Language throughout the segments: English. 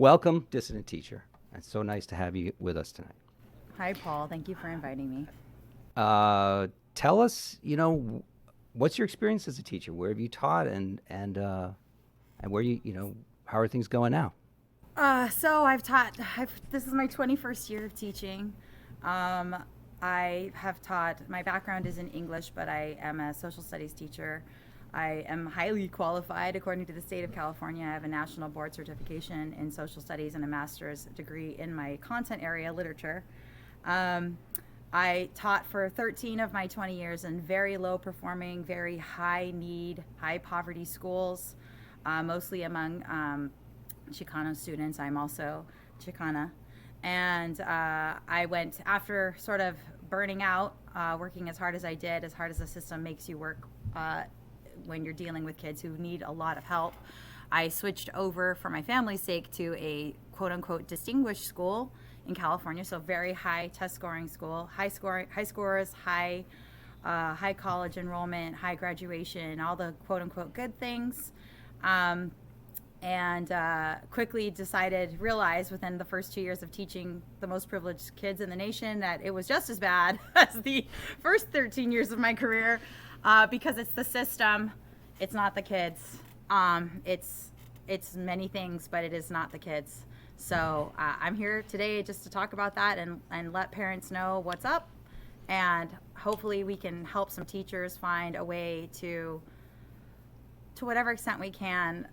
Welcome, Dissident Teacher. It's so nice to have you with us tonight. Hi, Paul. Thank you for inviting me. Tell us, what's your experience as a teacher? Where have you taught, and where how are things going now? So I've taught. This is my 21st year of teaching. I have taught. My background is in English, but I am a social studies teacher. I am highly qualified according to the state of California. I have a national board certification in social studies and a master's degree in my content area, literature. I taught for 13 of my 20 years in very low performing, very high need, high poverty schools, mostly among Chicano students. I'm also Chicana. And I went, after sort of burning out, working as hard as I did, as hard as the system makes you work when you're dealing with kids who need a lot of help, I switched over for my family's sake to a quote-unquote distinguished school in California, so very high test scoring school, high scores, high college enrollment, high graduation, all the quote-unquote good things. And quickly realized within the first 2 years of teaching the most privileged kids in the nation that it was just as bad as the first 13 years of my career, because it's the system, it's not the kids. It's many things, but it is not the kids. So I'm here today just to talk about that and let parents know what's up, and hopefully we can help some teachers find a way to whatever extent we can,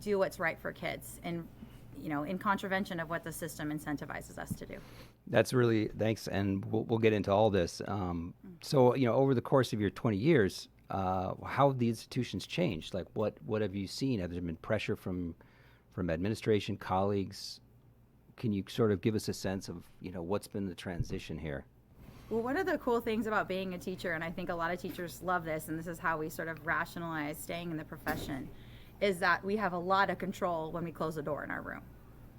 do what's right for kids, and in contravention of what the system incentivizes us to do. That's really, thanks, and we'll get into all this. So over the course of your 20 years, how have the institutions changed? Like what have you seen? Have there been pressure from administration, colleagues? Can you sort of give us a sense of what's been the transition here? Well, one of the cool things about being a teacher, and I think a lot of teachers love this, and this is how we sort of rationalize staying in the profession, is that we have a lot of control when we close the door in our room.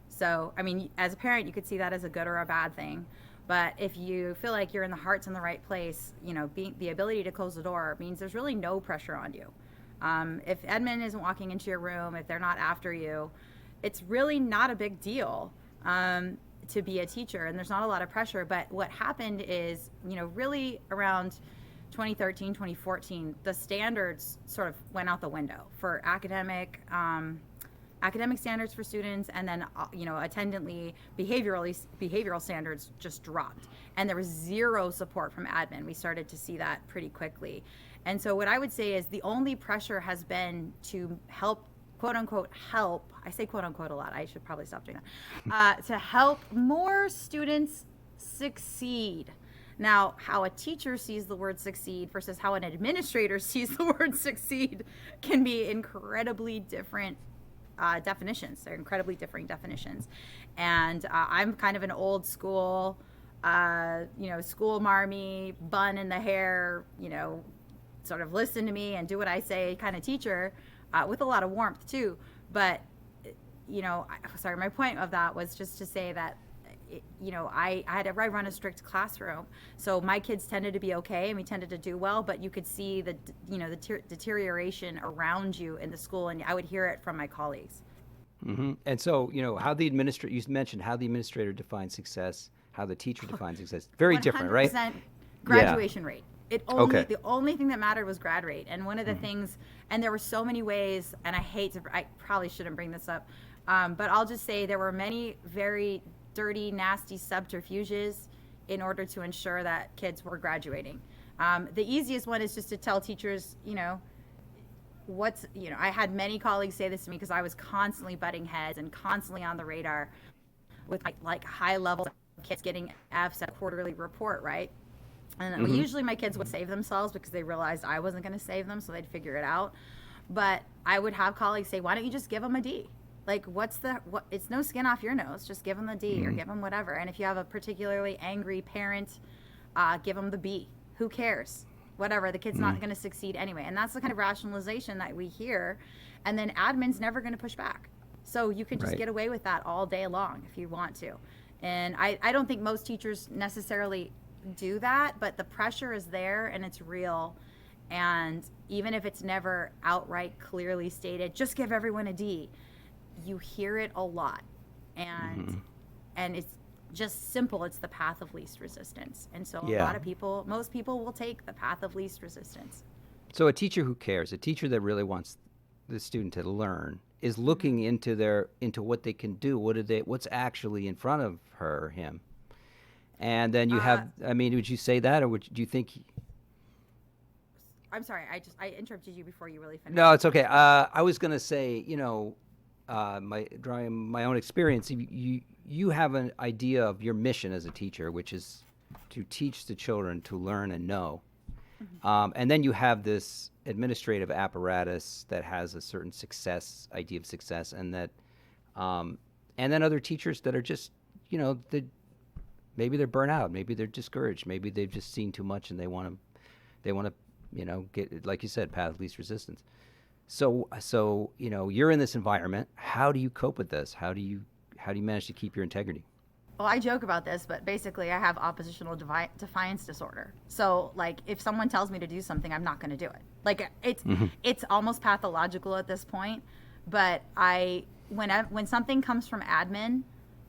So, I mean, as a parent, you could see that as a good or a bad thing. But if you feel like your heart's in the right place, the ability to close the door means there's really no pressure on you. If admin isn't walking into your room, if they're not after you, it's really not a big deal to be a teacher, and there's not a lot of pressure. But what happened is, really around 2013, 2014, the standards sort of went out the window for academic standards for students, and then attendantly behavioral standards just dropped, and there was zero support from admin. We started to see that pretty quickly. And so what I would say is the only pressure has been to help, quote unquote help, I say quote unquote a lot, I should probably stop doing that, to help more students succeed. Now, how a teacher sees the word succeed versus how an administrator sees the word succeed can be incredibly different definitions. They're incredibly different definitions. And I'm kind of an old school, school marmy, bun in the hair, sort of listen to me and do what I say kind of teacher, with a lot of warmth too. But, my point of that was just to say that I run a strict classroom, so my kids tended to be okay, and we tended to do well. But you could see the deterioration around you in the school, and I would hear it from my colleagues. Mm-hmm. And so how the administrator, you mentioned how the administrator defines success, how the teacher defines success. Very different, right? 100% graduation rate. The only thing that mattered was grad rate, and one of the things, and there were so many ways, and I probably shouldn't bring this up, but I'll just say there were many very dirty, nasty subterfuges in order to ensure that kids were graduating. The easiest one is just to tell teachers, I had many colleagues say this to me because I was constantly butting heads and constantly on the radar with like high levels of kids getting F's at quarterly report, right? And usually my kids would save themselves because they realized I wasn't going to save them, so they'd figure it out. But I would have colleagues say, why don't you just give them a D? Like, it's no skin off your nose. Just give them the D or give them whatever. And if you have a particularly angry parent, give them the B. Who cares? Whatever, the kid's not going to succeed anyway. And that's the kind of rationalization that we hear. And then admin's never going to push back. So you can just get away with that all day long if you want to. And I don't think most teachers necessarily do that, but the pressure is there and it's real. And even if it's never outright clearly stated, just give everyone a D, you hear it a lot. and it's just simple. It's the path of least resistance. And so most people will take the path of least resistance. So a teacher who cares, a teacher that really wants the student to learn, is looking into what they can do. What's actually in front of her or him? And then you have, I mean, would you say that, or do you think? I'm sorry, I interrupted you before you really finished. No, it's okay. I was going to say, drawing my own experience, you have an idea of your mission as a teacher, which is to teach the children to learn and know. And then you have this administrative apparatus that has a certain idea of success, and that, and then other teachers that are just, maybe they're burnt out, maybe they're discouraged, maybe they've just seen too much and they want to, get, like you said, path of least resistance. So you're in this environment. How do you cope with this? How do you manage to keep your integrity? Well, I joke about this, but basically I have oppositional defiance disorder. So, like, if someone tells me to do something, I'm not going to do it. Like, it's almost pathological at this point. But when something comes from admin,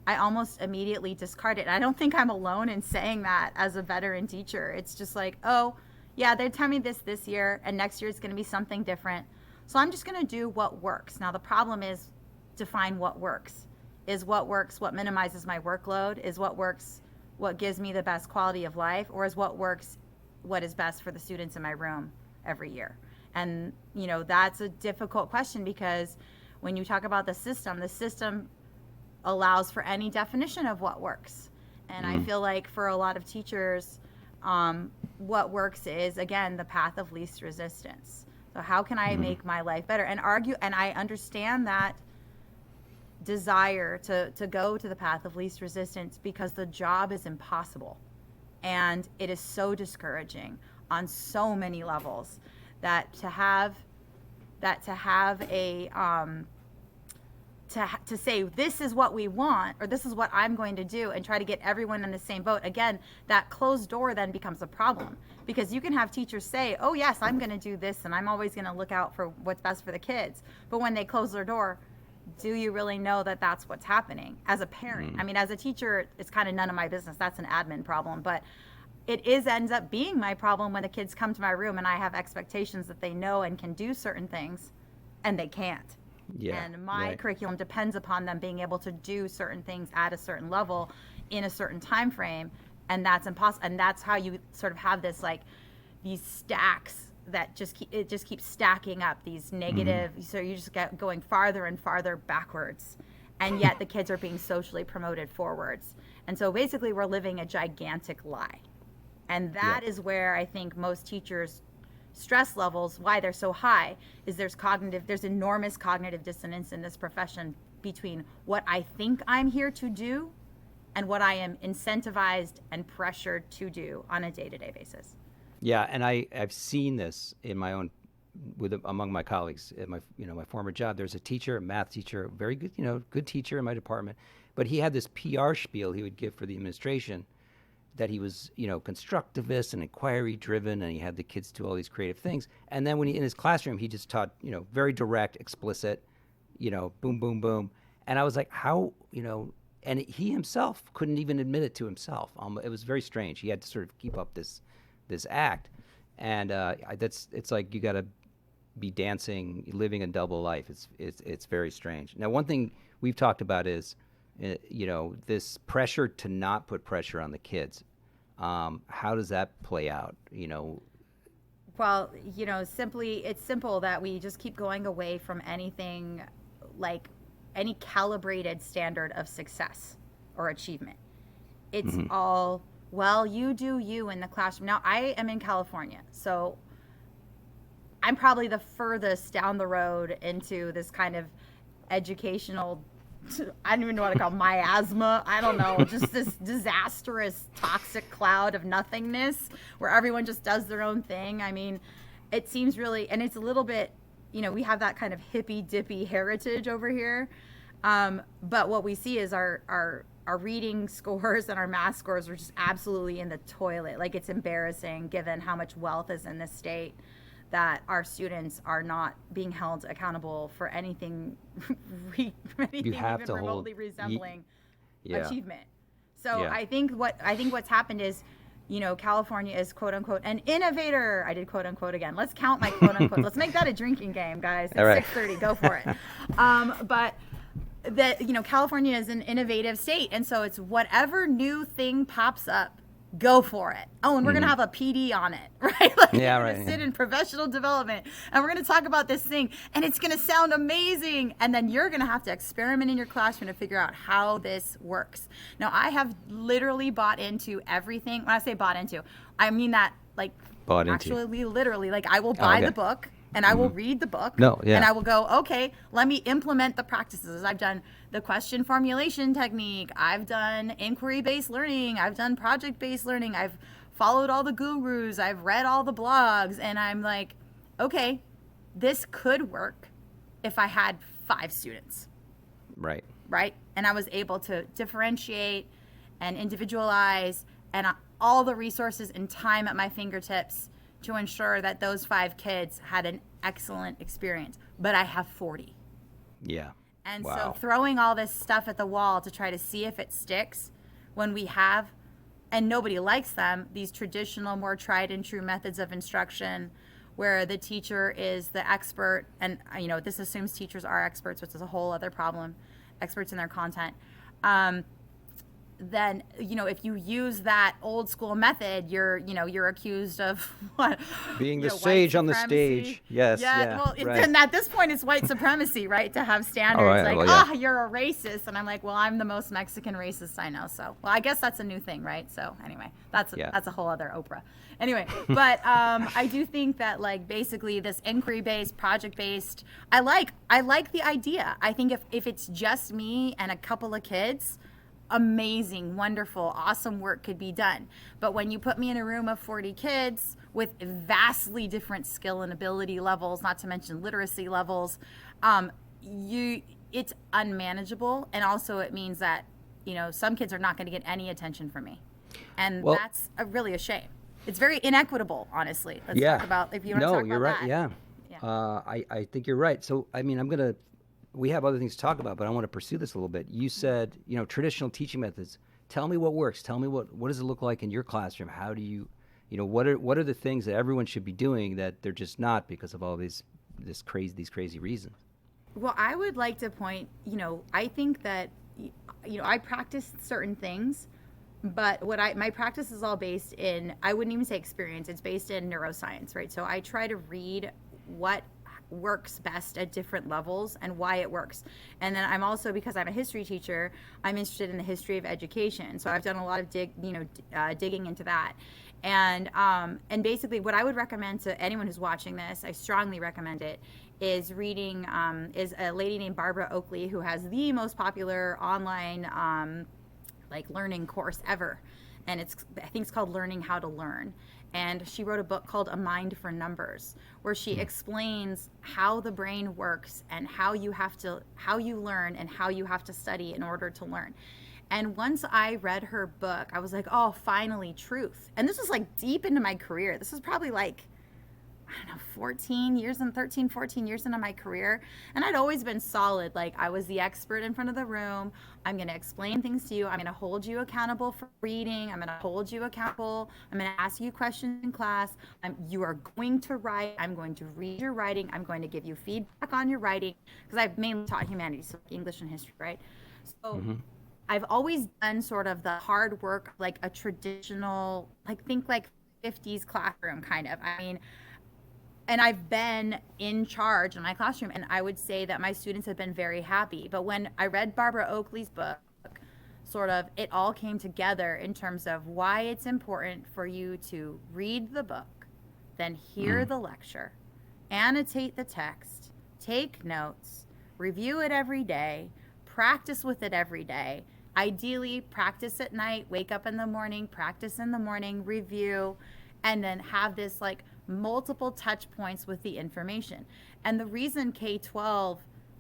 I almost immediately discard it. I don't think I'm alone in saying that as a veteran teacher. It's just like, oh, yeah, they tell me this year, and next year it's going to be something different. So I'm just going to do what works. Now, the problem is define what works. Is what works what minimizes my workload? Is what works what gives me the best quality of life? Or is what works what is best for the students in my room every year? And, that's a difficult question, because when you talk about the system allows for any definition of what works. And I feel like for a lot of teachers, what works is, again, the path of least resistance. So how can I make my life better? And I understand that desire to go to the path of least resistance, because the job is impossible and it is so discouraging on so many levels, that to have a to say this is what we want, or this is what I'm going to do, and try to get everyone in the same boat, again, that closed door then becomes a problem, because you can have teachers say, oh yes, I'm going to do this and I'm always going to look out for what's best for the kids, but when they close their door, do you really know that that's what's happening? As a parent, I mean, as a teacher, it's kind of none of my business. That's an admin problem, but it ends up being my problem when the kids come to my room and I have expectations that they know and can do certain things, and they can't. Yeah, and my curriculum depends upon them being able to do certain things at a certain level in a certain time frame, and that's impossible. And that's how you sort of have this, like, these stacks that just keeps stacking up, these negative, so you just get going farther and farther backwards, and yet the kids are being socially promoted forwards. And so basically we're living a gigantic lie. And that is where I think most teachers' stress levels, why they're so high, is there's enormous cognitive dissonance in this profession between what I think I'm here to do and what I am incentivized and pressured to do on a day-to-day basis. Yeah, and I've seen this in my own, among my colleagues at my former job. There's a teacher, a math teacher, very good, good teacher in my department, but he had this PR spiel he would give for the administration, that he was, constructivist and inquiry driven, and he had the kids do all these creative things. And then when in his classroom, he just taught, very direct, explicit, boom, boom, boom. And I was like, how, and he himself couldn't even admit it to himself. It was very strange. He had to sort of keep up this act. And it's like you got to be dancing, living a double life. It's very strange. Now, one thing we've talked about is, this pressure to not put pressure on the kids. How does that play out? Well, it's simple that we just keep going away from anything like any calibrated standard of success or achievement. It's all, well, you do you in the classroom. Now, I am in California, so I'm probably the furthest down the road into this kind of educational, I don't even know what to call it, miasma. I don't know, just this disastrous, toxic cloud of nothingness where everyone just does their own thing. I mean, it seems really, and it's a little bit, we have that kind of hippy-dippy heritage over here. But what we see is our reading scores and our math scores are just absolutely in the toilet. Like, it's embarrassing given how much wealth is in this state. that our students are not being held accountable for anything, anything have even to hold- remotely resembling Yeah. achievement. So Yeah. I think what's happened is, California is quote unquote an innovator. I did quote unquote again. Let's count my quote unquote. Let's make that a drinking game, guys. It's All right. 6:30. Go for it. But that California is an innovative state, and so it's whatever new thing pops up, go for it. Oh, and we're gonna have a PD on it, right? Like, Yeah, we're right, gonna yeah. sit in professional development, and we're gonna talk about this thing, and it's gonna sound amazing, and then you're gonna have to experiment in your classroom to figure out how this works. Now, I have literally bought into everything. When I say bought into, I mean that like Bought into. actually literally, like I will buy okay. the book. And I will read the book. No, yeah. And I will go, okay, let me implement the practices. I've done the question formulation technique. I've done inquiry-based learning. I've done project-based learning. I've followed all the gurus. I've read all the blogs. And I'm like, okay, this could work if I had 5 students, Right. right? And I was able to differentiate and individualize and all the resources and time at my fingertips to ensure that those 5 kids had an excellent experience. But I have 40. Yeah. And Wow. so throwing all this stuff at the wall to try to see if it sticks when we have, and nobody likes them, these traditional, more tried and true methods of instruction where the teacher is the expert. And, this assumes teachers are experts, which is a whole other problem, experts in their content. Then, if you use that old school method, you're accused of what? Being the white sage on the supremacy. stage. Yes. Yeah. Well, right. then at this point, it's white supremacy, right? To have standards right, like, well, yeah. you're a racist. And I'm like, well, I'm the most Mexican racist I know. So, well, I guess that's a new thing, right? So anyway, that's a whole other Oprah. Anyway, but I do think that like basically this inquiry-based, project-based, I like the idea. I think if it's just me and a couple of kids, amazing, wonderful, awesome work could be done. But when you put me in a room of 40 kids with vastly different skill and ability levels, not to mention literacy levels, it's unmanageable. And also it means that, some kids are not going to get any attention from me. And that's really a shame. It's very inequitable, honestly. Let's talk about, if you want to talk you're about right. that. Yeah. I think you're right. So, I mean, we have other things to talk about, but I want to pursue this a little bit. You said, traditional teaching methods. Tell me what works. Tell me what does it look like in your classroom? How do you, what are the things that everyone should be doing that they're just not because of all these crazy reasons? Well, I would like to point, I think that, I practice certain things, but my practice is all based in, I wouldn't even say experience, it's based in neuroscience, right? So I try to read what works best at different levels and why it works. And then I'm also, because I'm a history teacher, I'm interested in the history of education. So I've done a lot of digging into that. And basically what I would recommend to anyone who's watching this, I strongly recommend it, is reading, is a lady named Barbara Oakley, who has the most popular online learning course ever. And I think it's called Learning How to Learn. And she wrote a book called A Mind for Numbers, where she explains how the brain works and how you learn and how you have to study in order to learn. And once I read her book, I was like, oh, finally, truth. And this was like deep into my career. This was probably like, I don't know, 14 years into my career. And I'd always been solid. Like, I was the expert in front of the room. I'm going to explain things to you. I'm going to hold you accountable for reading. I'm going to hold you accountable. I'm going to ask you questions in class. You are going to write. I'm going to read your writing. I'm going to give you feedback on your writing, because I've mainly taught humanities, so English and history, right? So I've always done sort of the hard work, like a traditional, think like 50s classroom kind of. I mean, and I've been in charge in my classroom, and I would say that my students have been very happy. But when I read Barbara Oakley's book, sort of it all came together in terms of why it's important for you to read the book, then hear the lecture, annotate the text, take notes, review it every day, practice with it every day. Ideally, practice at night, wake up in the morning, practice in the morning, review, and then have this multiple touch points with the information. And the reason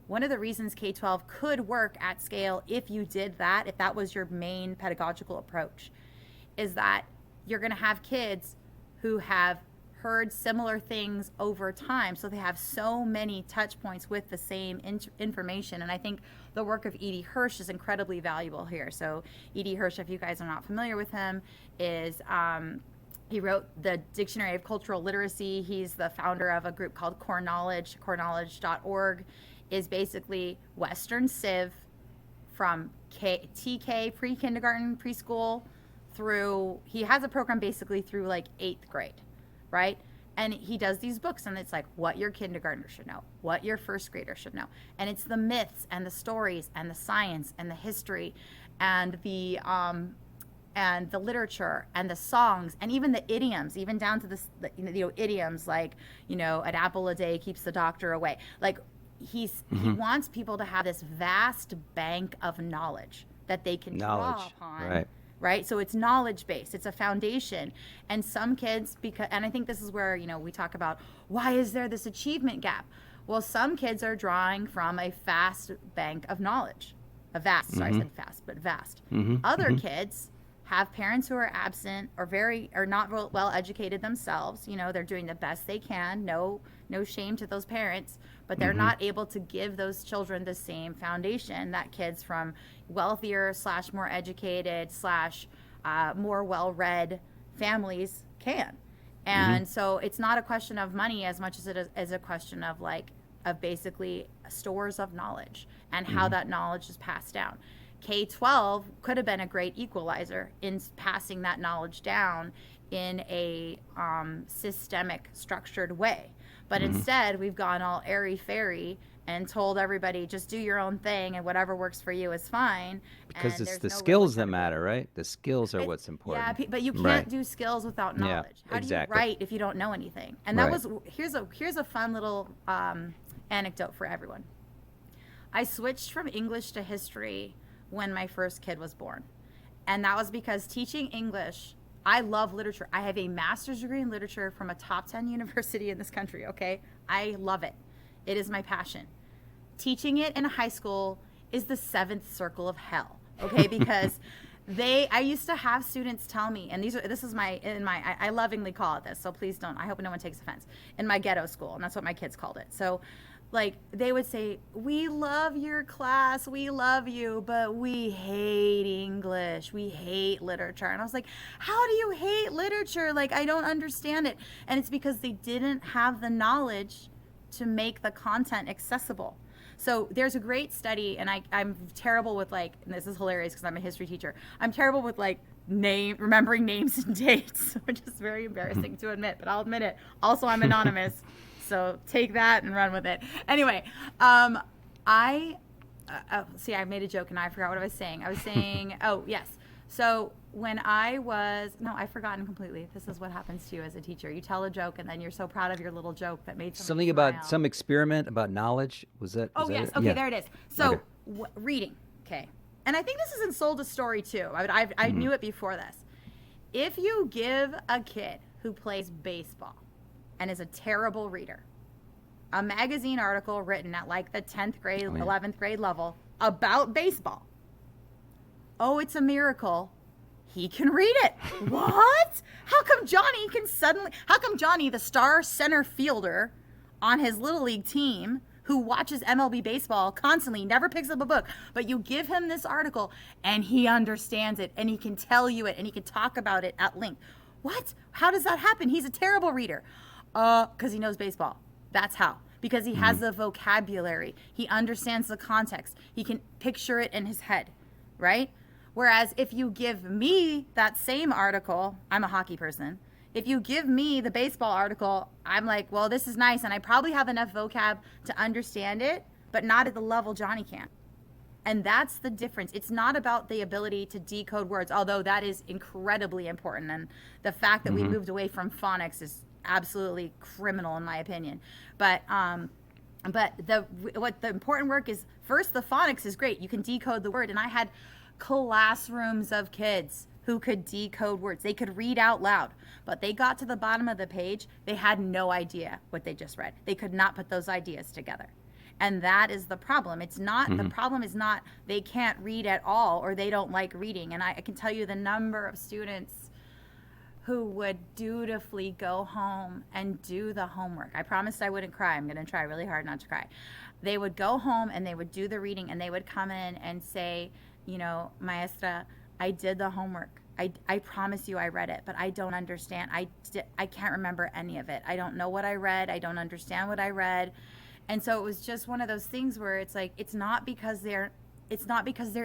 one of the reasons K-12 could work at scale if you did that, if that was your main pedagogical approach, is that you're going to have kids who have heard similar things over time, so they have so many touch points with the same information. And I think the work of E.D. Hirsch is incredibly valuable here. So E.D. Hirsch, if you guys are not familiar with him, is he wrote the Dictionary of Cultural Literacy. He's the founder of a group called Core Knowledge. CoreKnowledge.org is basically Western Civ from TK, pre-kindergarten, preschool, through, he has a program basically through like 8th grade, right? And he does these books, and it's like what your kindergartner should know, what your first grader should know. And it's the myths and the stories and the science and the history and the literature and the songs and even the idioms, even down to the idioms like, an apple a day keeps the doctor away. Like he wants people to have this vast bank of knowledge that they can draw upon. Right? So it's knowledge based. It's a foundation. And some kids, and I think this is where, we talk about why is there this achievement gap? Well, some kids are drawing from a vast bank of knowledge. Sorry, I said fast, but vast. Other kids have parents who are absent or not well educated themselves. They're doing the best they can. No shame to those parents, but they're not able to give those children the same foundation that kids from wealthier / more educated / more well-read families can. And so it's not a question of money as much as it is a question of basically stores of knowledge and how that knowledge is passed down. K-12 could have been a great equalizer in passing that knowledge down in a systemic, structured way. But instead, we've gone all airy-fairy and told everybody, just do your own thing and whatever works for you is fine. Because it's the skills that matter, right? The skills are what's important. Yeah, but you can't do skills without knowledge. How do you write if you don't know anything? And that was, here's a fun little anecdote for everyone. I switched from English to history when my first kid was born. And that was because teaching English, I love literature. I have a master's degree in literature from a top 10 university in this country, okay? I love it. It is my passion. Teaching it in a high school is the 7th circle of hell, okay? Because I used to have students tell me, and I lovingly call it this, so please don't, I hope no one takes offense, in my ghetto school, and that's what my kids called it. So they would say, we love your class, we love you, but we hate English, we hate literature. And I was like, how do you hate literature? I don't understand it. And it's because they didn't have the knowledge to make the content accessible. So there's a great study, and I'm terrible with and this is hilarious because I'm a history teacher, I'm terrible with remembering names and dates, which is very embarrassing to admit, but I'll admit it. Also, I'm anonymous. So take that and run with it. Anyway, I made a joke and I forgot what I was saying. I was saying, oh, yes. So when I've forgotten completely. This is what happens to you as a teacher. You tell a joke and then you're so proud of your little joke that made something about some experiment about knowledge. Was that? Yes. Okay, there it is. So reading. Okay. And I think this is in Sold a Story too. I knew it before this. If you give a kid who plays baseball and is a terrible reader a magazine article written at the 10th grade, 11th grade level about baseball, it's a miracle he can read it. What? How come Johnny, the star center fielder on his little league team who watches MLB baseball constantly, never picks up a book, but you give him this article and he understands it and he can tell you it and he can talk about it at length? What? How does that happen? He's a terrible reader. Because he knows baseball. That's how. Because he has the vocabulary. He understands the context. He can picture it in his head, right? Whereas if you give me that same article, I'm a hockey person. If you give me the baseball article, I'm like, well, this is nice, and I probably have enough vocab to understand it, but not at the level Johnny can. And that's the difference. It's not about the ability to decode words, although that is incredibly important. And the fact that we moved away from phonics is absolutely criminal in my opinion. But the important work is, first, the phonics is great. You can decode the word. And I had classrooms of kids who could decode words. They could read out loud, but they got to the bottom of the page. They had no idea what they just read. They could not put those ideas together. And that is the problem. It's not, the problem is not they can't read at all or they don't like reading. And I can tell you the number of students who would dutifully go home and do the homework. I promised I wouldn't cry. I'm going to try really hard not to cry. They would go home and they would do the reading, and they would come in and say, you know, Maestra, I did the homework. I promise you I read it, but I don't understand. I can't remember any of it. I don't know what I read. I don't understand what I read. And so it was just one of those things where it's like, it's not because they're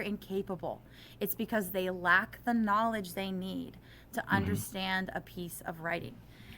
incapable. It's because they lack the knowledge they need to understand a piece of writing.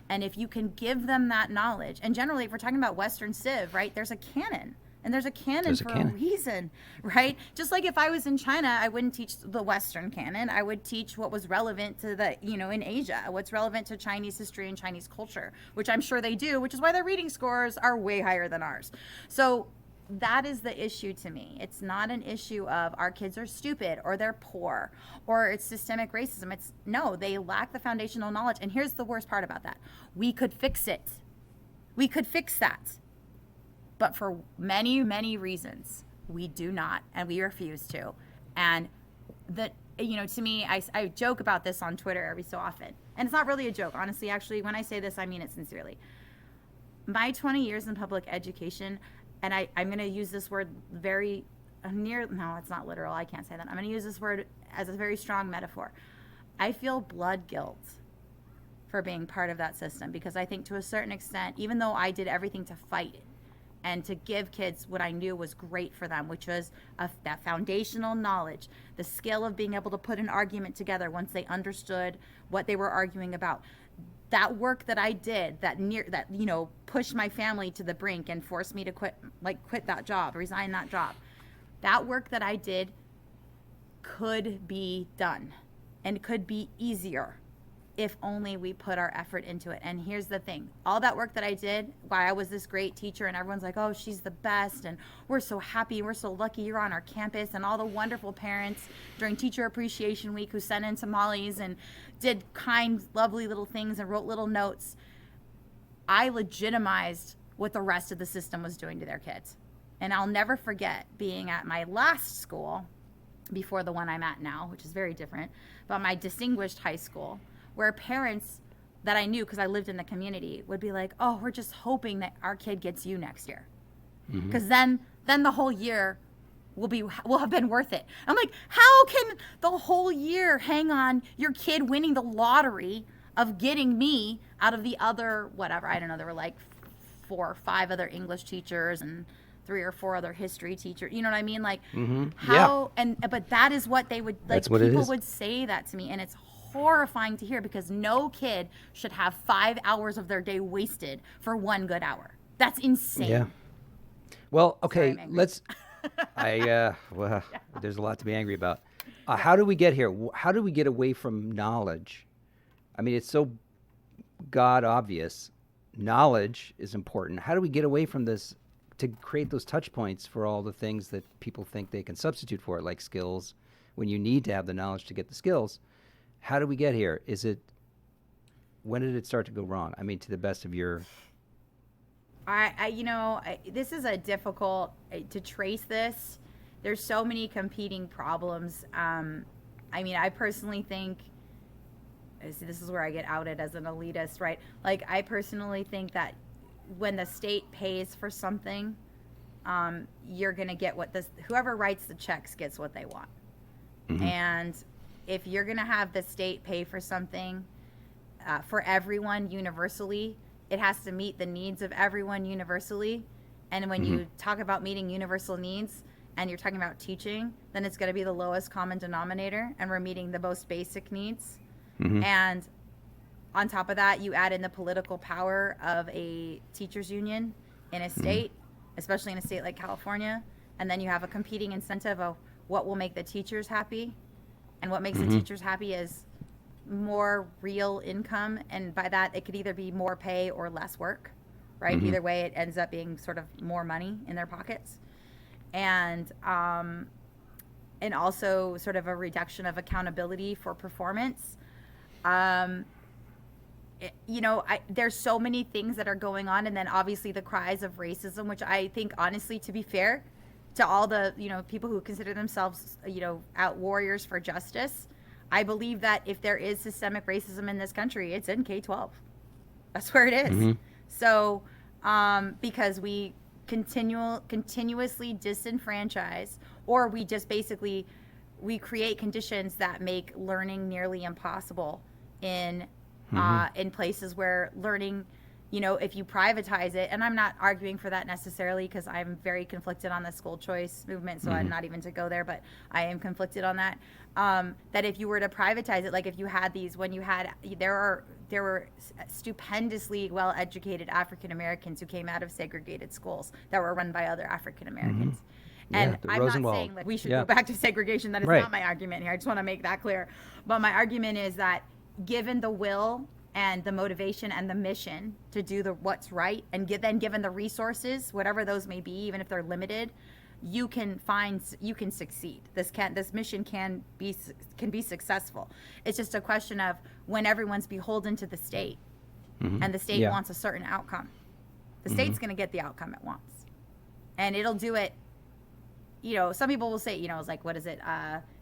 And if you can give them that knowledge, and generally if we're talking about Western Civ, right, there's a canon. And there's a canon for a reason, right? Just like if I was in China, I wouldn't teach the Western canon. I would teach what was relevant to the, you know, in Asia, what's relevant to Chinese history and Chinese culture, which I'm sure they do, which is why their reading scores are way higher than ours. So that is the issue to me. It's not an issue of our kids are stupid or they're poor or it's systemic racism. It's no, they lack the foundational knowledge. And here's the worst part about that. We could fix it. We could fix that. But for many, many reasons, we do not, and we refuse to. And that, you know, to me, I joke about this on Twitter every so often. And it's not really a joke. Honestly, actually, when I say this, I mean it sincerely. My 20 years in public education, and I'm going to use this word very no, it's not literal. I can't say that. I'm going to use this word as a very strong metaphor. I feel blood guilt for being part of that system, because I think to a certain extent, even though I did everything to fight it, and to give kids what I knew was great for them, which was that foundational knowledge, the skill of being able to put an argument together once they understood what they were arguing about. That work that I did, that you know, pushed my family to the brink and forced me to quit that job, resign that job. That work that I did could be done and could be easier if only we put our effort into it. And here's the thing, all that work that I did while I was this great teacher and everyone's like, oh, she's the best and we're so happy, we're so lucky you're on our campus, and all the wonderful parents during Teacher Appreciation Week who sent in tamales and did kind, lovely little things and wrote little notes. I legitimized what the rest of the system was doing to their kids. And I'll never forget being at my last school, before the one I'm at now, which is very different, but my distinguished high school, where parents that I knew, because I lived in the community, would be like, oh, we're just hoping that our kid gets you next year. Because then the whole year will have been worth it. I'm like, how can the whole year hang on your kid winning the lottery of getting me out of the other, whatever, I don't know, there were like 4 or 5 other English teachers and 3 or 4 other history teachers, you know what I mean? Like, how, but that is what they would, like, people would say that to me, and it's horrifying to hear, because no kid should have 5 hours of their day wasted for 1 good hour. That's insane. Yeah. Well, okay, let's. Well, there's a lot to be angry about. How do we get here? How do we get away from knowledge? I mean, it's so God obvious. Knowledge is important. How do we get away from this to create those touch points for all the things that people think they can substitute for it, like skills, when you need to have the knowledge to get the skills? How do we get here? When did it start to go wrong? I mean, to the best of your... this is a difficult, to trace this. There's so many competing problems. I personally think, this is where I get outed as an elitist, right? Like, I personally think that when the state pays for something, you're going to get whoever writes the checks gets what they want. And if you're going to have the state pay for something for everyone universally, it has to meet the needs of everyone universally. And when you talk about meeting universal needs and you're talking about teaching, then it's going to be the lowest common denominator, and we're meeting the most basic needs. And on top of that, you add in the political power of a teachers union in a state, especially in a state like California, and then you have a competing incentive of what will make the teachers happy. And what makes the teachers happy is more real income, and by that it could either be more pay or less work, right? Either way, it ends up being sort of more money in their pockets, and also sort of a reduction of accountability for performance. There's so many things that are going on, and then obviously the cries of racism, which I think, honestly, to be fair to all the people who consider themselves out warriors for justice, I believe that if there is systemic racism in this country, it's in K-12. That's where it is. Mm-hmm. So, because we continuously disenfranchise, or we just basically, we create conditions that make learning nearly impossible in places where learning, you know, if you privatize it, and I'm not arguing for that necessarily because I'm very conflicted on the school choice movement, so I'm not even to go there, but I am conflicted on that. That if you were to privatize it, like if you had these, when you had, there were stupendously well-educated African Americans who came out of segregated schools that were run by other African Americans. And I'm not saying like we should go back to segregation. That is not my argument here. I just want to make that clear. But my argument is that given the will and the motivation and the mission to do what's right, and given the resources, whatever those may be, even if they're limited, you can succeed. This mission can be successful. It's just a question of when everyone's beholden to the state, and the state wants a certain outcome. The state's going to get the outcome it wants, and it'll do it. You know, some people will say, you know, it's like, what is it?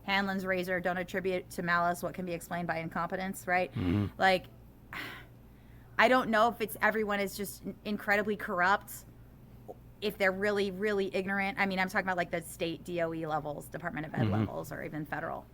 Hanlon's razor, don't attribute to malice what can be explained by incompetence, right? Like, I don't know if it's everyone is just incredibly corrupt, if they're really, really ignorant. I mean, I'm talking about like the state DOE levels, Department of Ed levels, or even federal.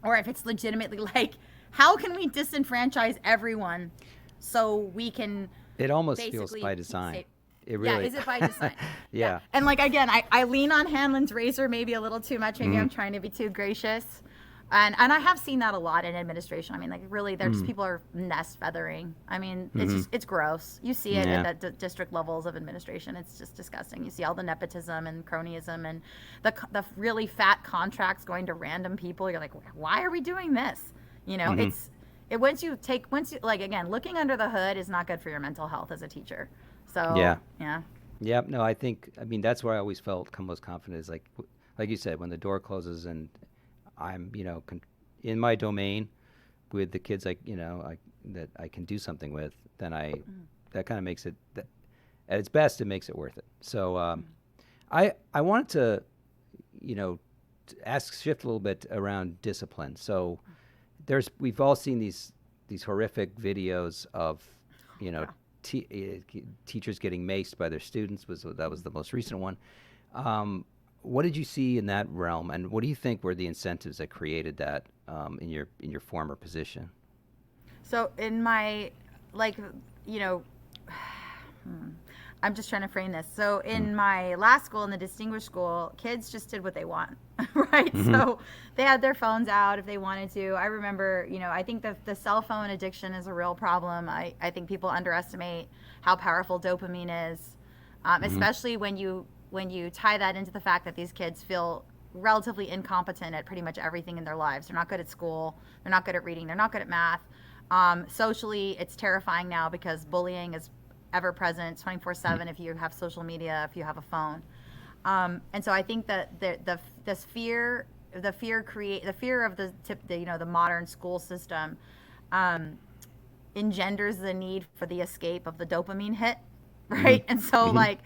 Or if it's legitimately like, how can we disenfranchise everyone so we can It almost feels by design. It really, is it by design? Yeah. And like, again, I lean on Hanlon's razor maybe a little too much. Maybe I'm trying to be too gracious. And I have seen that a lot in administration. I mean, like, really, they're just, people are nest feathering. I mean, it's gross. You see it at the district levels of administration. It's just disgusting. You see all the nepotism and cronyism and the really fat contracts going to random people. You're like, why are we doing this? You know, once you like, again, looking under the hood is not good for your mental health as a teacher. So, yeah. No, I mean, that's where I always felt most confident is like you said, when the door closes and I'm, you know, in my domain with the kids, that I can do something with, then that kind of makes it, at its best, it makes it worth it. So I wanted to, you know, shift a little bit around discipline. So we've all seen these horrific videos of, you know, teachers getting maced by their students. That was the most recent one. What did you see in that realm, and what do you think were the incentives that created that in your former position? So in my, like, you know, I'm just trying to frame this. So in my last school, in the distinguished school, kids just did what they want, right? So they had their phones out if they wanted to. I remember, you know, I think the cell phone addiction is a real problem. I think people underestimate how powerful dopamine is, especially when you tie that into the fact that these kids feel relatively incompetent at pretty much everything in their lives. They're not good at school. They're not good at reading. They're not good at math. Socially, it's terrifying now because bullying is ever present 24/7 if you have social media, if you have a phone. And so I think that the fear of the modern school system engenders the need for the escape of the dopamine hit, right? And so like,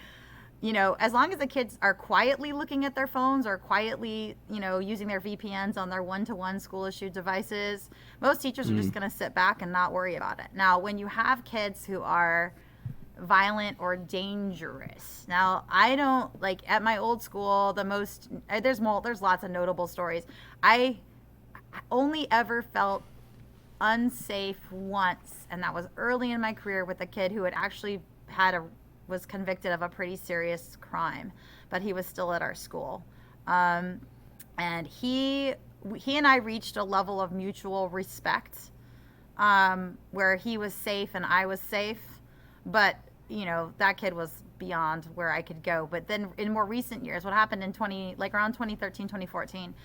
you know, as long as the kids are quietly looking at their phones or quietly, you know, using their VPNs on their one-to-one school-issued devices, most teachers are just going to sit back and not worry about it. Now, when you have kids who are violent or dangerous, now I don't, like, at my old school, there's lots of notable stories. I only ever felt unsafe once, and that was early in my career with a kid who had actually was convicted of a pretty serious crime, but he was still at our school. And he and I reached a level of mutual respect where he was safe and I was safe. But, you know, that kid was beyond where I could go. But then in more recent years, what happened in around 2013, 2014,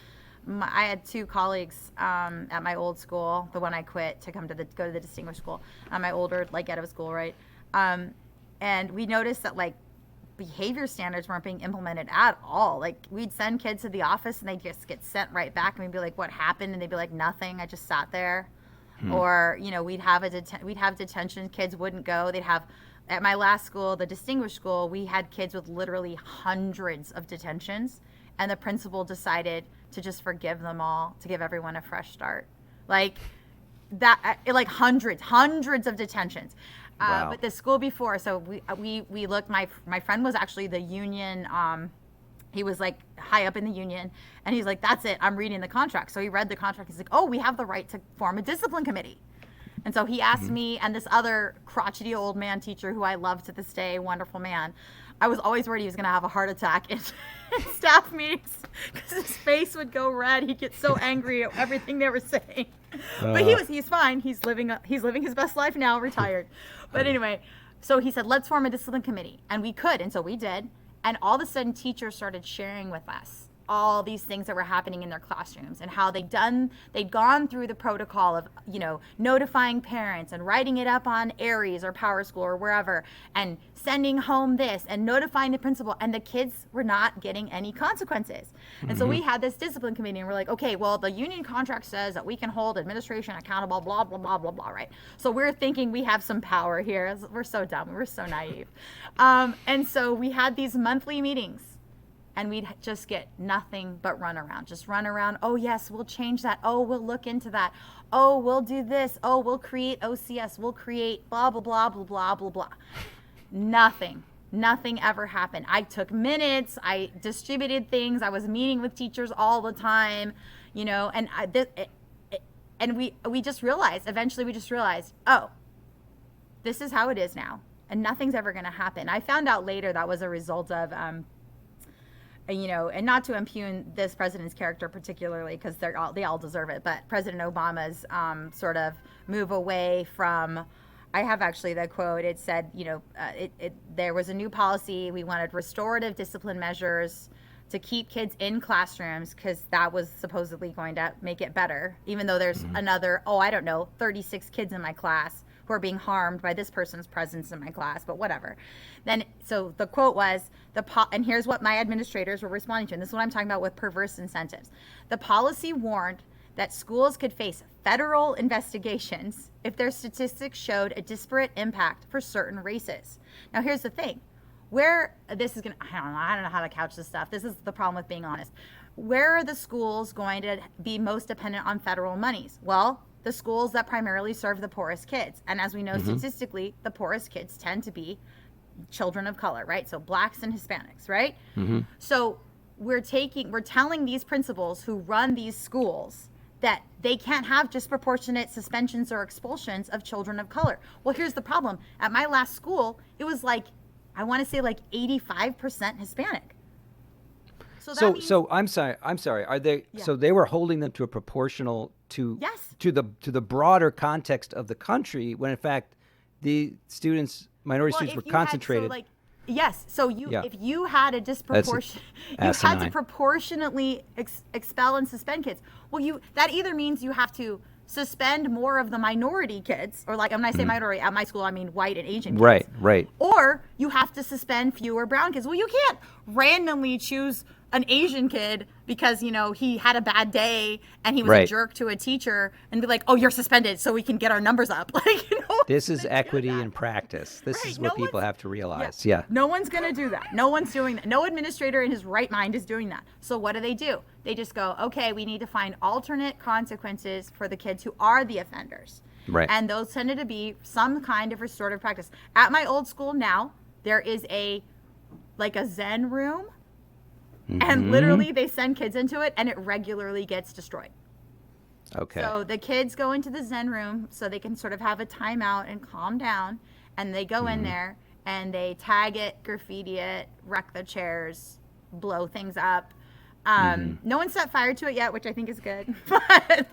I had two colleagues at my old school, the one I quit to go to the distinguished school, my older, like, Gatto school, right? And we noticed that, like, behavior standards weren't being implemented at all. Like, we'd send kids to the office and they'd just get sent right back, and we'd be like, what happened? And they'd be like, nothing, I just sat there. Or, you know, we'd have detention, kids wouldn't go. At my last school, the distinguished school, we had kids with literally hundreds of detentions, and the principal decided to just forgive them all, to give everyone a fresh start. like hundreds of detentions. Wow. But the school before, so we looked. My friend was actually the union. He was like high up in the union, and he's like, "That's it. I'm reading the contract." So he read the contract. He's like, "Oh, we have the right to form a discipline committee." And so he asked me and this other crotchety old man teacher who I love to this day, wonderful man. I was always worried he was going to have a heart attack in staff meetings because his face would go red. He'd get so angry at everything they were saying. But he's fine. He's living his best life now, retired. But anyway, so he said, "Let's form a discipline committee." And we could. And so we did. And all of a sudden, teachers started sharing with us all these things that were happening in their classrooms and how they'd gone through the protocol of, notifying parents and writing it up on Aries or Power School or wherever and sending home this and notifying the principal, and the kids were not getting any consequences. And so we had this discipline committee, and we're like, okay, well, the union contract says that we can hold administration accountable, blah, blah, blah, blah, blah, right? So we're thinking we have some power here. We're so dumb. We're so naive. And so we had these monthly meetings. And we'd just get nothing but run around. Just run around. Oh, yes, we'll change that. Oh, we'll look into that. Oh, we'll do this. Oh, we'll create OCS. We'll create blah, blah, blah, blah, blah, blah, blah. Nothing ever happened. I took minutes. I distributed things. I was meeting with teachers all the time, and we just realized, eventually we just realized, oh, this is how it is now. And nothing's ever going to happen. I found out later that was a result of, and not to impugn this president's character particularly, because they all deserve it, but President Obama's sort of move away from, I have actually the quote, it said, there was a new policy, we wanted restorative discipline measures to keep kids in classrooms because that was supposedly going to make it better, even though there's another, 36 kids in my class who are being harmed by this person's presence in my class, but whatever. Then, so the quote was, and here's what my administrators were responding to, and this is what I'm talking about with perverse incentives. The policy warned that schools could face federal investigations if their statistics showed a disparate impact for certain races. Now, here's the thing. I don't know how to couch this stuff. This is the problem with being honest. Where are the schools going to be most dependent on federal monies? Well, the schools that primarily serve the poorest kids. And as we know statistically, the poorest kids tend to be children of color, right? So blacks and Hispanics, right? So we're telling these principals who run these schools that they can't have disproportionate suspensions or expulsions of children of color. Well, here's the problem. At my last school, it was I want to say 85% Hispanic. So I'm sorry. Are they? Yeah. So they were holding them to a proportional to the broader context of the country, when in fact the minority students were concentrated. Yes. So if you had a disproportion, you had to proportionately expel and suspend kids. Well, that either means you have to suspend more of the minority kids, or when I say minority, at my school I mean white and Asian kids. Right. Or you have to suspend fewer brown kids. Well, you can't randomly choose an Asian kid because, he had a bad day and he was a jerk to a teacher and be like, "Oh, you're suspended so we can get our numbers up." This is equity in practice. This is what people have to realize. Yeah. No one's going to do that. No one's doing that. No administrator in his right mind is doing that. So what do? They just go, okay, we need to find alternate consequences for the kids who are the offenders. Right. And those tended to be some kind of restorative practice. At my old school now, there is a Zen room. And literally they send kids into it and it regularly gets destroyed. Okay. So the kids go into the Zen room so they can sort of have a timeout and calm down. And they go in there and they tag it, graffiti it, wreck the chairs, blow things up. No one set fire to it yet, which I think is good. But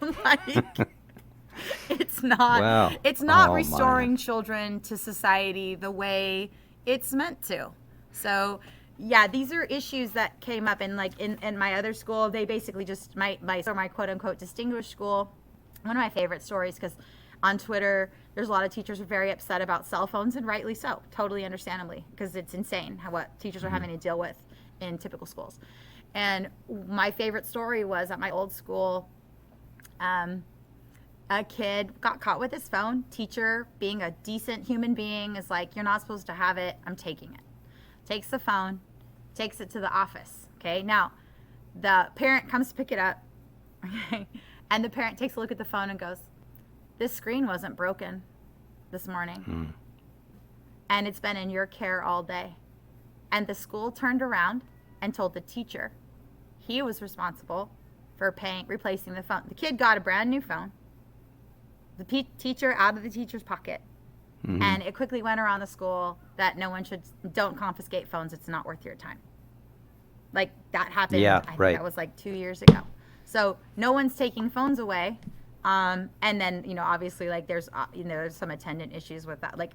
it's not restoring children to society the way it's meant to. So yeah, these are issues that came up in my other school. They basically just my quote unquote distinguished school. One of my favorite stories, because on Twitter there's a lot of teachers who are very upset about cell phones, and rightly so, totally understandably, because it's insane what teachers are having to deal with in typical schools. And my favorite story was at my old school. A kid got caught with his phone. Teacher, being a decent human being, is like, "You're not supposed to have it. I'm taking it." Takes the phone, takes it to the office. Okay, now the parent comes to pick it up, okay, And the parent takes a look at the phone and goes, this screen wasn't broken this morning. And it's been in your care all day. And the school turned around and told the teacher he was responsible for replacing the phone. The kid got a brand new phone. The teacher out of the teacher's pocket. And it quickly went around the school that don't confiscate phones. It's not worth your time. Like that happened. Yeah, I think right. that was like 2 years ago. So no one's taking phones away. And then, obviously like there's some attendant issues with that. Like,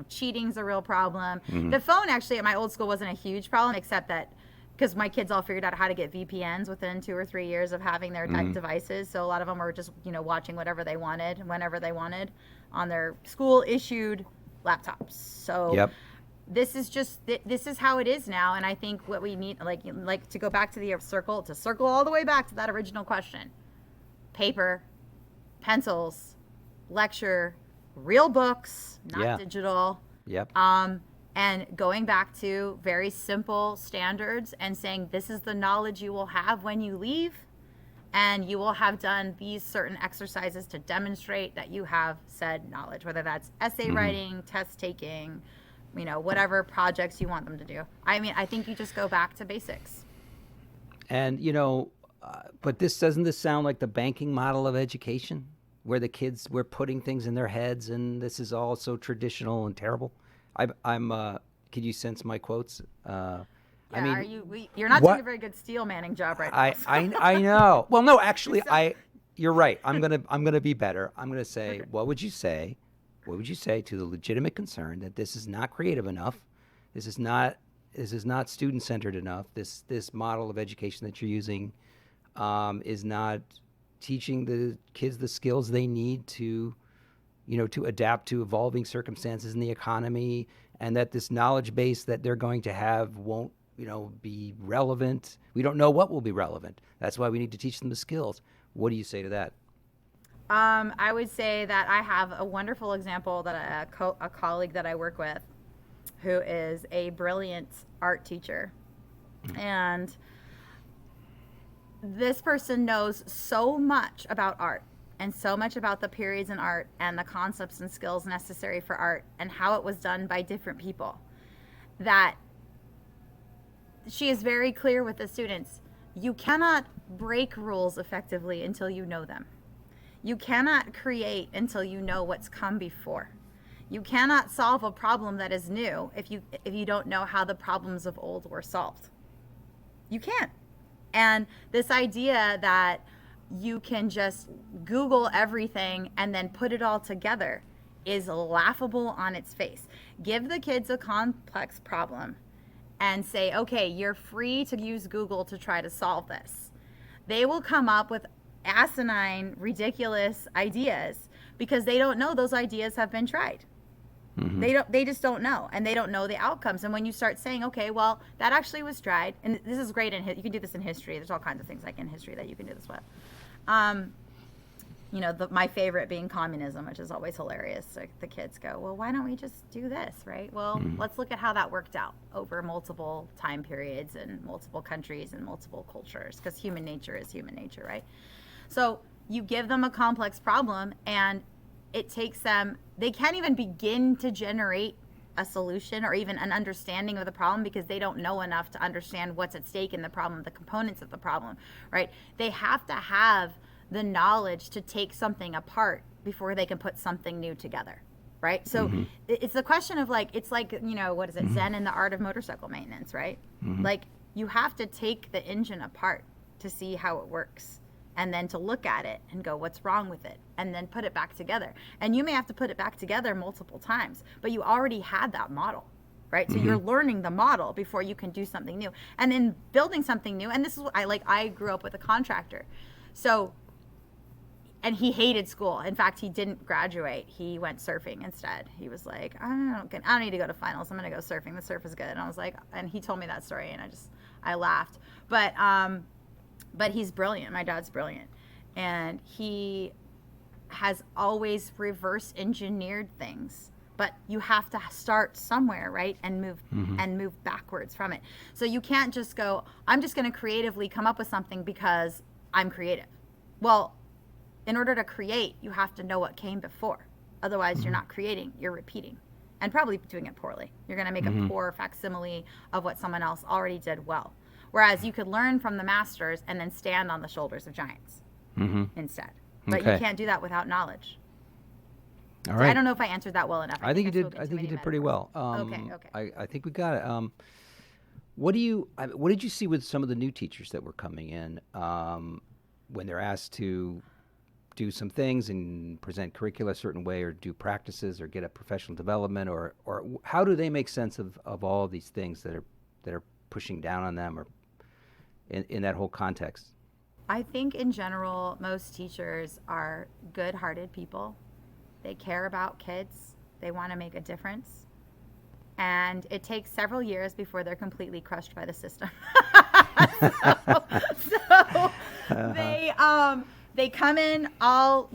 cheating's a real problem. The phone actually at my old school wasn't a huge problem, except that because my kids all figured out how to get VPNs within 2 or 3 years of having their devices. So a lot of them were just, watching whatever they wanted, whenever they wanted on their school issued laptops. So this is how it is now. And I think what we need, like to go back to circle all the way back to that original question, paper, pencils, lecture, real books, not digital. And going back to very simple standards and saying this is the knowledge you will have when you leave, and you will have done these certain exercises to demonstrate that you have said knowledge, whether that's essay writing, test taking, whatever projects you want them to do. I mean, I think you just go back to basics. And, but doesn't this sound like the banking model of education, where the kids, we're putting things in their heads and this is all so traditional and terrible? Can you sense my quotes? I mean, you're not doing a very good steel manning job right now. I know. Well, no, actually, you're right. I'm gonna be better. I'm gonna say, okay. What would you say to the legitimate concern that this is not creative enough? This is not student centered enough. This model of education that you're using is not teaching the kids the skills they need to adapt to evolving circumstances in the economy, and that this knowledge base that they're going to have won't, be relevant. We don't know what will be relevant. That's why we need to teach them the skills. What do you say to that? I would say that I have a wonderful example that a colleague that I work with, who is a brilliant art teacher. And this person knows so much about art and so much about the periods in art and the concepts and skills necessary for art and how it was done by different people, that she is very clear with the students. You cannot break rules effectively until you know them. You cannot create until you know what's come before. You cannot solve a problem that is new if you don't know how the problems of old were solved. You can't. And this idea that you can just Google everything and then put it all together is laughable on its face. Give the kids a complex problem and say, okay, you're free to use Google to try to solve this. They will come up with asinine, ridiculous ideas because they don't know those ideas have been tried. They just don't know, and they don't know the outcomes. And when you start saying, okay, well, that actually was tried, and this is great you can do this in history. There's all kinds of things like in history that you can do this with. My favorite being communism, which is always hilarious. So the kids go, well, why don't we just do this, right? Well, let's look at how that worked out over multiple time periods and multiple countries and multiple cultures, because human nature is human nature, right? So you give them a complex problem, and it takes them, they can't even begin to generate a solution or even an understanding of the problem because they don't know enough to understand what's at stake in the problem, the components of the problem, right? They have to have the knowledge to take something apart before they can put something new together, right? So it's the question of it's like, what is it, Zen and the Art of Motorcycle Maintenance, right? Like, you have to take the engine apart to see how it works, and then to look at it and go, what's wrong with it? And then put it back together. And you may have to put it back together multiple times, but you already had that model, right? So you're learning the model before you can do something new. And in building something new, and this is what I grew up with a contractor. So, and he hated school. In fact, he didn't graduate. He went surfing instead. He was like, I don't need to go to finals. I'm going to go surfing. The surf is good. And I was like, and he told me that story, and I laughed. But he's brilliant. My dad's brilliant. And he has always reverse engineered things. But you have to start somewhere, right? And move backwards from it. So you can't just go, I'm just going to creatively come up with something because I'm creative. Well, in order to create, you have to know what came before. Otherwise, you're not creating, you're repeating. And probably doing it poorly. You're going to make a poor facsimile of what someone else already did well. Whereas you could learn from the masters and then stand on the shoulders of giants instead. But you can't do that without knowledge. All So right. I don't know if I answered that well enough. I think you did. I think you did pretty well. Okay. I think we got it. What did you see with some of the new teachers that were coming in when they're asked to do some things and present curricula a certain way, or do practices, or get a professional development, or how do they make sense of all of these things that are pushing down on them, or in that whole context? I think in general, most teachers are good-hearted people. They care about kids. They want to make a difference. And it takes several years before they're completely crushed by the system. so they come in all,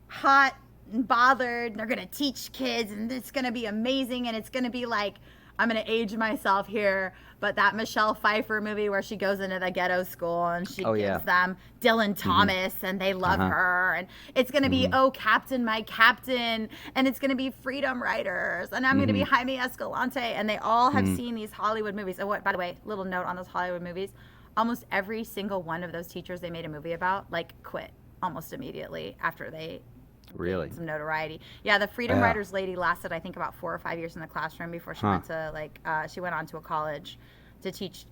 hot and bothered, and they're going to teach kids, and it's going to be amazing, and it's going to be like, I'm going to age myself here, but that Michelle Pfeiffer movie where she goes into the ghetto school and she gives them Dylan Thomas and they love her, and it's going to be, oh, Captain, my Captain, and it's going to be Freedom Writers, and I'm going to be Jaime Escalante, and they all have seen these Hollywood movies. And by the way, little note on those Hollywood movies, almost every single one of those teachers they made a movie about, quit almost immediately after they really some notoriety. Yeah, the Freedom Writers lady lasted, I think, about 4 or 5 years in the classroom before she went to she went on to a college to teach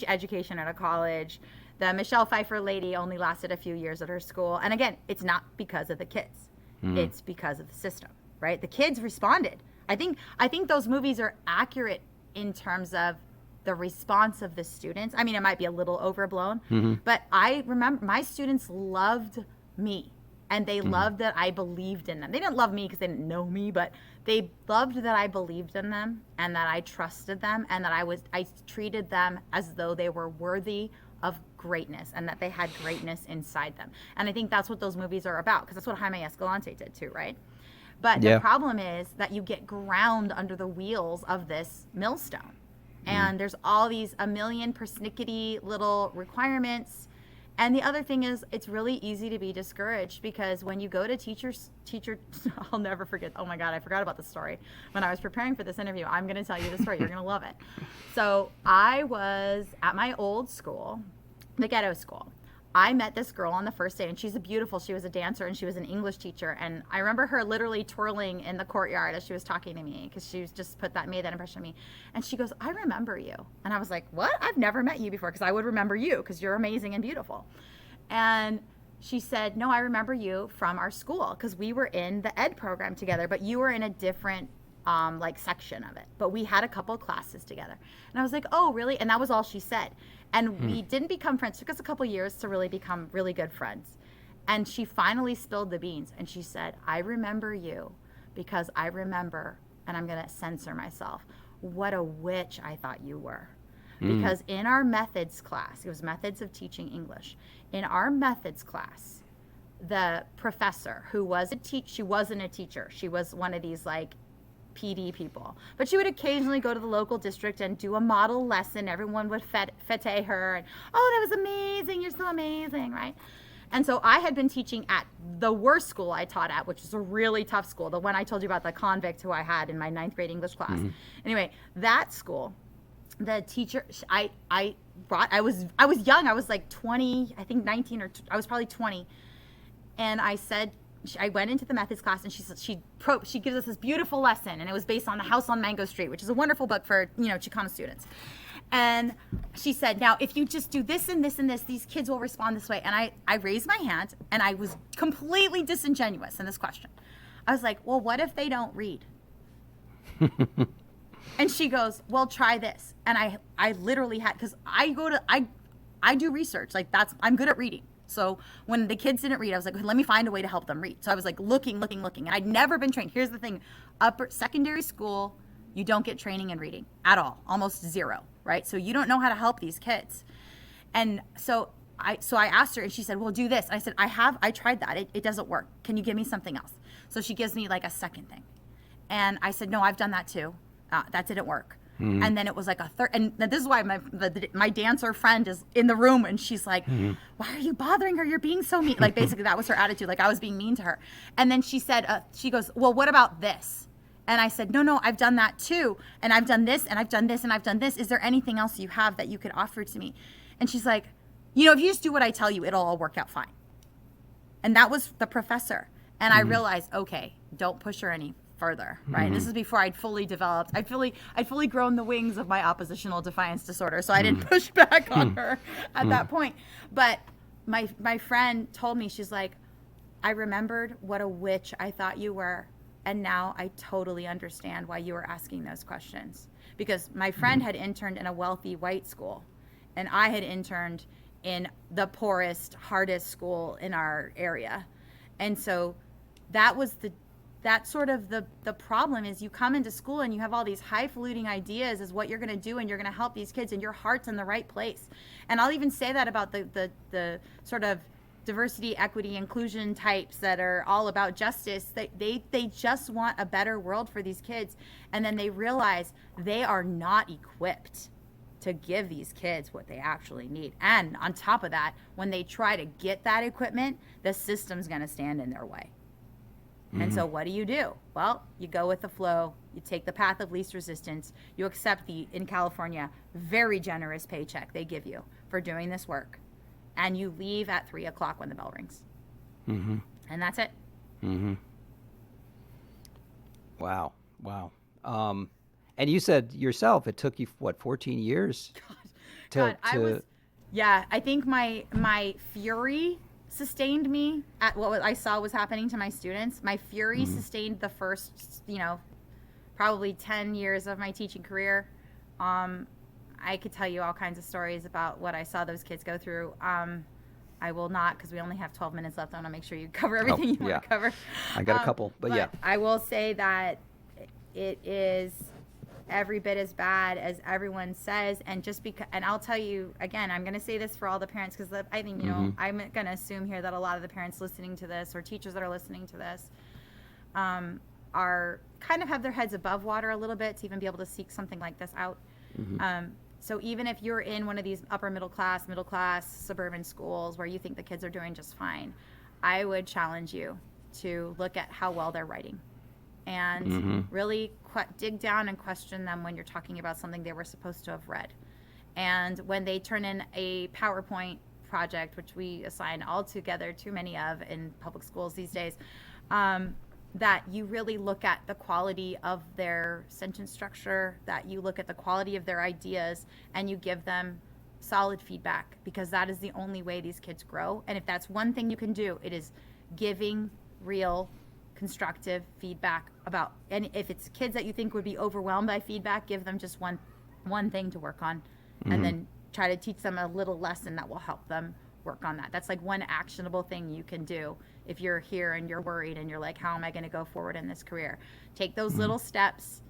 education at a college. The Michelle Pfeiffer lady only lasted a few years at her school. And again, it's not because of the kids. It's because of the system, right? The kids responded. I think those movies are accurate in terms of the response of the students. I mean, it might be a little overblown, but I remember my students loved me. And they loved that I believed in them. They didn't love me because they didn't know me, but they loved that I believed in them and that I trusted them and that I treated them as though they were worthy of greatness and that they had greatness inside them. And I think that's what those movies are about, because that's what Jaime Escalante did too, right? But the problem is that you get ground under the wheels of this millstone. And there's all these a million persnickety little requirements. And the other thing is, it's really easy to be discouraged, because when you go to teacher, I'll never forget. Oh my God, I forgot about the story. When I was preparing for this interview, I'm going to tell you the story. You're going to love it. So I was at my old school, the Gatto school. I met this girl on the first day, and she was a dancer, and she was an English teacher. And I remember her literally twirling in the courtyard as she was talking to me, because she was just made that impression on me. And she goes, I remember you. And I was like, what? I've never met you before, because I would remember you, because you're amazing and beautiful. And she said, no, I remember you from our school, because we were in the ed program together, but you were in a different section of it. But we had a couple classes together. And I was like, oh, really? And that was all she said. And we didn't become friends. It took us a couple years to really become really good friends. And she finally spilled the beans. And she said, I remember you because I remember, and I'm going to censor myself, what a witch I thought you were. Because in our methods class, it was methods of teaching English. In our methods class, the professor who was she wasn't a teacher. She was one of these PD people. But she would occasionally go to the local district and do a model lesson. Everyone would fete her. And, oh, that was amazing. You're so amazing, right? And so I had been teaching at the worst school I taught at, which was a really tough school, the one I told you about, the convict who I had in my 9th grade English class. Anyway, that school, the teacher, I was young. I was 20, I think 19, or I was probably 20. And I said, I went into the methods class, and she gives us this beautiful lesson, and it was based on The House on Mango Street, which is a wonderful book for Chicano students. And she said, now if you just do this and this and this, these kids will respond this way. And I raised my hand, and I was completely disingenuous in this question. I was like, well, what if they don't read? And she goes, well, try this. And I literally had, because I do research, I'm good at reading. So when the kids didn't read, I was like, let me find a way to help them read. So I was looking. And I'd never been trained. Here's the thing. Secondary school, you don't get training in reading at all, almost zero, right? So you don't know how to help these kids. And so I asked her, and she said, well, do this. And I said, I tried that. It doesn't work. Can you give me something else? So she gives me a second thing. And I said, no, I've done that too. That didn't work. And then it was like a third, and this is why my dancer friend is in the room, and she's like, why are you bothering her? You're being so mean. Like, basically that was her attitude. Like, I was being mean to her. And then she said, she goes, well, what about this? And I said, no, I've done that too. And I've done this, and I've done this, and I've done this. Is there anything else you have that you could offer to me? And she's like, if you just do what I tell you, it'll all work out fine. And that was the professor. And I realized, okay, don't push her any further, right? This is before I'd fully developed. I'd fully grown the wings of my oppositional defiance disorder, so I didn't push back on her at that point. But my friend told me, she's like, I remembered what a witch I thought you were, and now I totally understand why you were asking those questions. Because my friend had interned in a wealthy white school, and I had interned in the poorest, hardest school in our area. And so that was the problem is you come into school and you have all these highfalutin ideas as what you're going to do, and you're going to help these kids, and your heart's in the right place. And I'll even say that about the sort of diversity, equity, inclusion types that are all about justice. They just want a better world for these kids. And then they realize they are not equipped to give these kids what they actually need. And on top of that, when they try to get that equipment, the system's going to stand in their way. And so what do? Well, you go with the flow. You take the path of least resistance. You accept in California, very generous paycheck they give you for doing this work. And you leave at 3 o'clock when the bell rings. And that's it. Wow. And you said yourself, it took you, 14 years? I think my fury sustained me at what I saw was happening to my students. My fury sustained the first, probably 10 years of my teaching career. I could tell you all kinds of stories about what I saw those kids go through. I will not, because we only have 12 minutes left. I want to make sure you cover everything you want to cover. I got a couple, but yeah. I will say that it is every bit as bad as everyone says, and I'll tell you again, I'm going to say this for all the parents, because I think I'm going to assume here that a lot of the parents listening to this, or teachers that are listening to this, are kind of have their heads above water a little bit to even be able to seek something like this out. So even if you're in one of these upper middle class suburban schools where you think the kids are doing just fine, I would challenge you to look at how well they're writing, and really dig down and question them when you're talking about something they were supposed to have read. And when they turn in a PowerPoint project, which we assign altogether too many of in public schools these days, that you really look at the quality of their sentence structure, that you look at the quality of their ideas, and you give them solid feedback, because that is the only way these kids grow. And if that's one thing you can do, it is giving real constructive feedback about, and if it's kids that you think would be overwhelmed by feedback, give them just one thing to work on, and then try to teach them a little lesson that will help them work on that. That's like one actionable thing you can do if you're here and you're worried and you're like, how am I going to go forward in this career? Take those little steps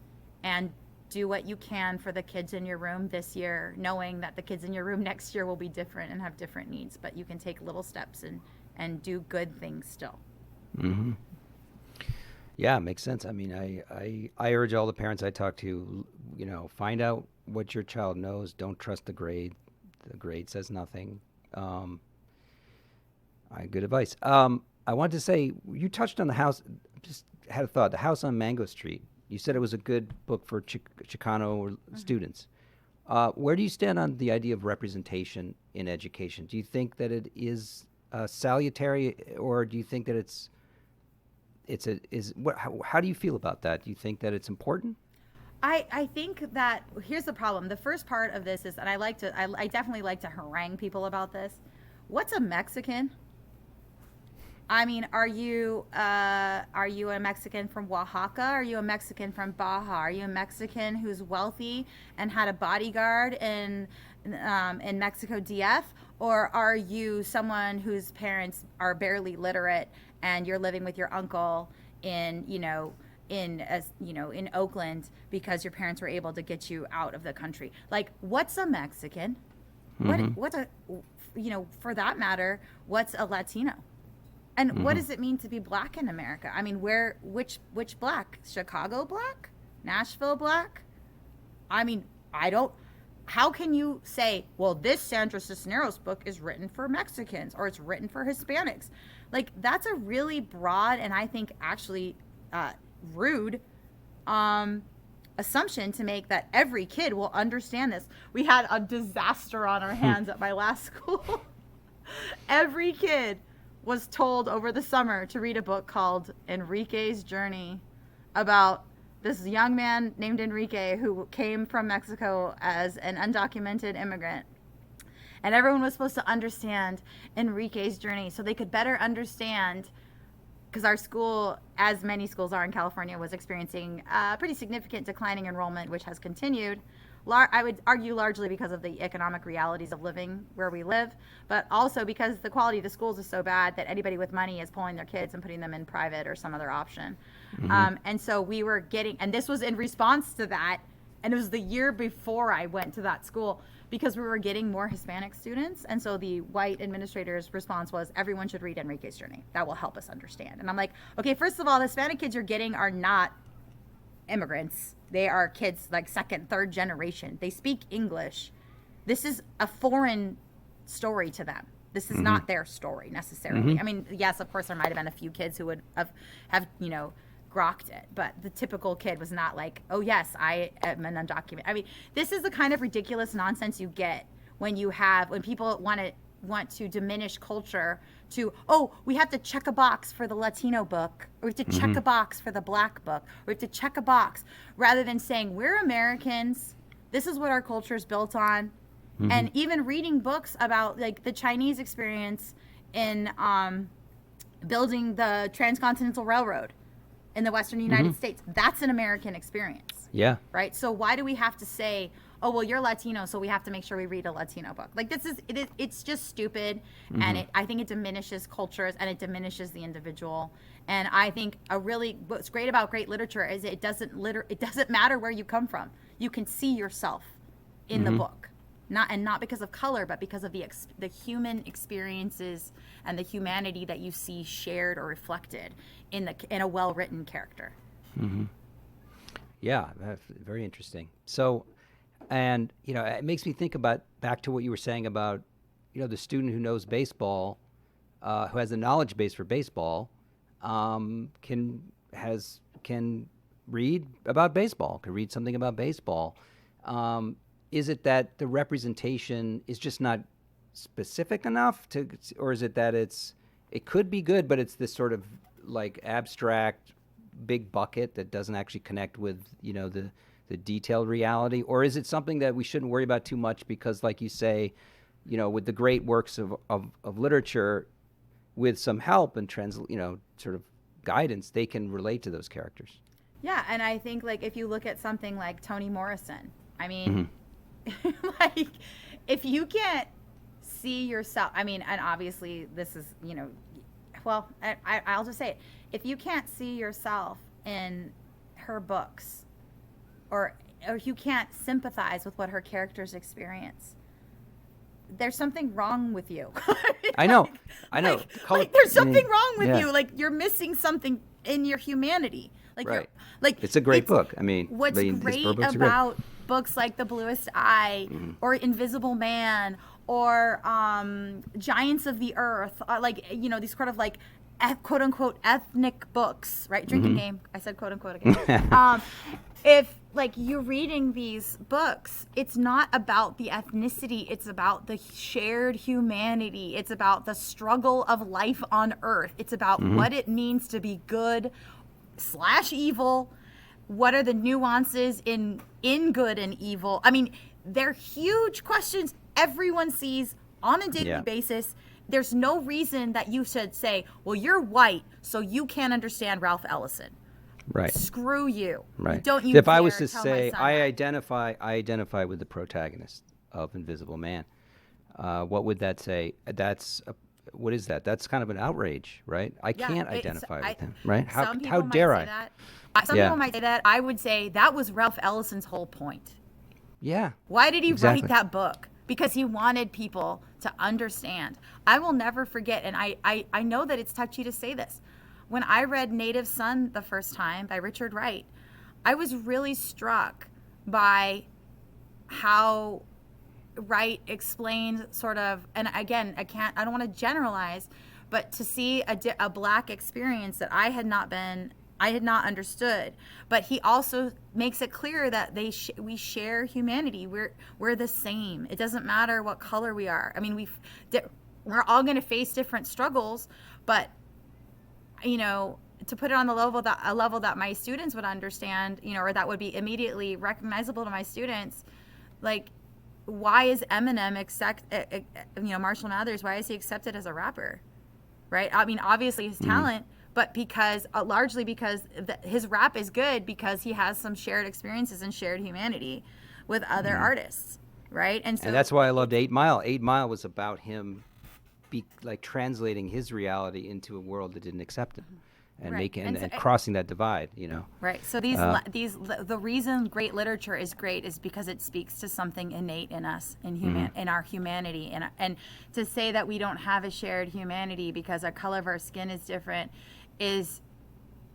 and do what you can for the kids in your room this year, knowing that the kids in your room next year will be different and have different needs, but you can take little steps and do good things still. Yeah, it makes sense. I mean, I urge all the parents I talk to, find out what your child knows. Don't trust the grade. The grade says nothing. Good advice. I wanted to say, you touched on the house. Just had a thought. The House on Mango Street. You said it was a good book for Chicano students. Where do you stand on the idea of representation in education? Do you think that it is salutary, or do you think that how do you feel about that? Do you think that it's important? I think that here's the problem. The first part of this is, and I definitely like to harangue people about this. What's a Mexican? I mean, are you a Mexican from Oaxaca? Are you a Mexican from Baja? Are you a Mexican who's wealthy and had a bodyguard in Mexico DF? Or are you someone whose parents are barely literate and you're living with your uncle in Oakland because your parents were able to get you out of the country? Like, what's a Mexican? What's a, for that matter, what's a Latino? And what does it mean to be black in America? I mean, which black? Chicago black? Nashville black? I mean, how can you say, well, this Sandra Cisneros book is written for Mexicans or it's written for Hispanics? Like, that's a really broad and I think actually rude assumption to make that every kid will understand this. We had a disaster on our hands at my last school. Every kid was told over the summer to read a book called Enrique's Journey about this young man named Enrique who came from Mexico as an undocumented immigrant. And everyone was supposed to understand Enrique's journey so they could better understand, because our school, as many schools are in California, was experiencing pretty significant declining enrollment, which has continued. I would argue largely because of the economic realities of living where we live, but also because the quality of the schools is so bad that anybody with money is pulling their kids and putting them in private or some other option. And so we were getting, and this was in response to that, and it was the year before I went to that school, because we were getting more Hispanic students. And so the white administrator's response was, everyone should read Enrique's Journey. That will help us understand. And I'm like, okay, first of all, the Hispanic kids you're getting are not immigrants. They are kids like second, third generation. They speak English. This is a foreign story to them. This is not their story necessarily. I mean, yes, of course, there might have been a few kids who would have grokked it, but the typical kid was not like, oh yes, I am an undocumented. I mean, this is the kind of ridiculous nonsense you get when people want to diminish culture to, oh, we have to check a box for the Latino book, or we have to check a box for the Black book, or we have to check a box, rather than saying, we're Americans, this is what our culture is built on. And even reading books about like the Chinese experience in building the Transcontinental Railroad in the Western United States, that's an American experience. Yeah. Right? So why do we have to say, oh, well, you're Latino, so we have to make sure we read a Latino book? Like, it's just stupid, and I think it diminishes cultures, and it diminishes the individual. And I think what's great about great literature is it doesn't matter where you come from. You can see yourself in the book, not because of color, but because of the human experiences and the humanity that you see shared or reflected in a well-written character. Yeah, that's very interesting. So, and it makes me think about back to what you were saying about the student who knows baseball, who has a knowledge base for baseball, can read about baseball, can read something about baseball. Is it that the representation is just not specific enough or is it that it could be good, but it's this sort of like abstract big bucket that doesn't actually connect with the detailed reality? Or is it something that we shouldn't worry about too much because, like you say, with the great works of literature, with some help and sort of guidance, they can relate to those characters? Yeah, and I think like if you look at something like Toni Morrison, I mean, like if you can't see yourself, I mean, and obviously this is, well, I'll just say it. If you can't see yourself in her books, or if you can't sympathize with what her characters experience, there's something wrong with you. I know. Like there's something wrong with you. Like you're missing something in your humanity. Like right. Like it's a great book. I mean, what's great about books like The Bluest Eye or Invisible Man or Giants of the Earth, these sort of like quote unquote ethnic books, right? Drinking game. I said quote unquote again. If like you're reading these books, it's not about the ethnicity, it's about the shared humanity. It's about the struggle of life on Earth. It's about what it means to be good / evil. What are the nuances in good and evil? I mean, they're huge questions everyone sees on a daily basis. There's no reason that you should say, well, you're white, so you can't understand Ralph Ellison. Right. Screw you. Right. Don't you if I was to tell say my son I that. identify with the protagonist of Invisible Man, what would that say? What is that? That's kind of an outrage, right? I can't identify with him, right? How dare I? Some people might say that. I would say that was Ralph Ellison's whole point. Yeah. Why did he write that book? Because he wanted people to understand. I will never forget, and I know that it's touchy to say this. When I read Native Son the first time by Richard Wright, I was really struck by how Wright explained sort of, and again, I don't want to generalize, but to see a Black experience that I had not understood, but he also makes it clear that we share humanity. We're the same. It doesn't matter what color we are. I mean, we're all going to face different struggles, but to put it on a level that my students would understand, or that would be immediately recognizable to my students, like, why is Eminem Marshall Mathers, why is he accepted as a rapper, right? I mean, obviously his talent, but largely because his rap is good because he has some shared experiences and shared humanity with other artists, right? And that's why I loved 8 Mile. 8 Mile was about him translating his reality into a world that didn't accept him. And and crossing that divide, Right. So the reason great literature is great is because it speaks to something innate in us, in our humanity, and to say that we don't have a shared humanity because our color of our skin is different, is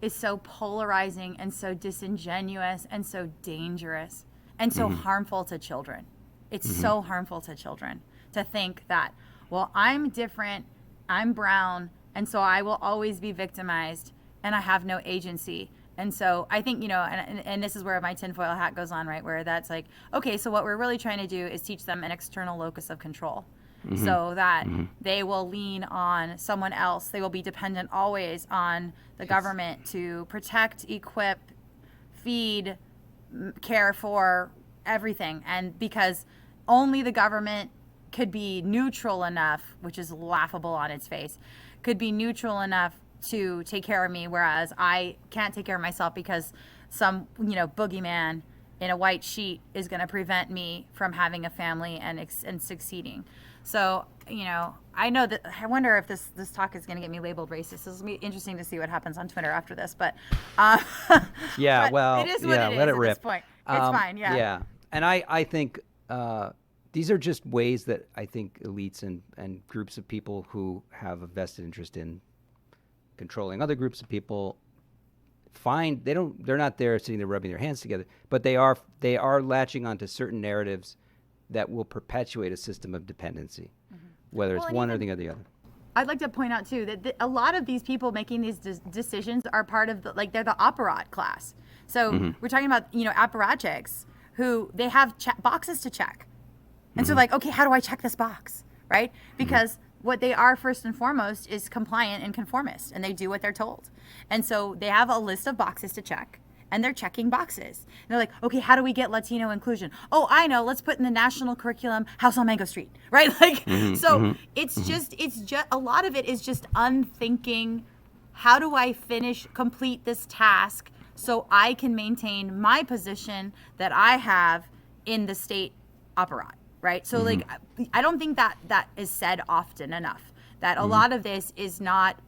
so polarizing and so disingenuous and so dangerous and so harmful to children. It's so harmful to children to think that, well, I'm different, I'm brown, and so I will always be victimized, and I have no agency. And so I think, and this is where my tinfoil hat goes on, right? Where that's like, okay, so what we're really trying to do is teach them an external locus of control, so that they will lean on someone else. They will be dependent always on the government to protect, equip, feed, care for everything. And because only the government could be neutral enough, which is laughable on its face, could be neutral enough to take care of me, whereas I can't take care of myself because some, boogeyman in a white sheet is going to prevent me from having a family and succeeding. So, I know that, I wonder if this talk is going to get me labeled racist. This will be interesting to see what happens on Twitter after this, but yeah, but well, it is what it is let it at rip. this point. It's fine, yeah. Yeah, and I think these are just ways that I think elites and groups of people who have a vested interest in controlling other groups of people they're not there sitting there rubbing their hands together, but they are latching onto certain narratives that will perpetuate a system of dependency, whether it's one or the other. I'd like to point out too that a lot of these people making these decisions are part of they're the operat class. So we're talking about apparatchiks who they have boxes to check. And so okay, how do I check this box, right? Because what they are first and foremost is compliant and conformist, and they do what they're told. And so they have a list of boxes to check, and they're checking boxes. And they're like, okay, how do we get Latino inclusion? Oh, I know, let's put in the national curriculum House on Mango Street, right? It's just a lot of it is just unthinking, how do I complete this task so I can maintain my position that I have in the state apparat. Right. So I don't think that is said often enough, that a lot of this is not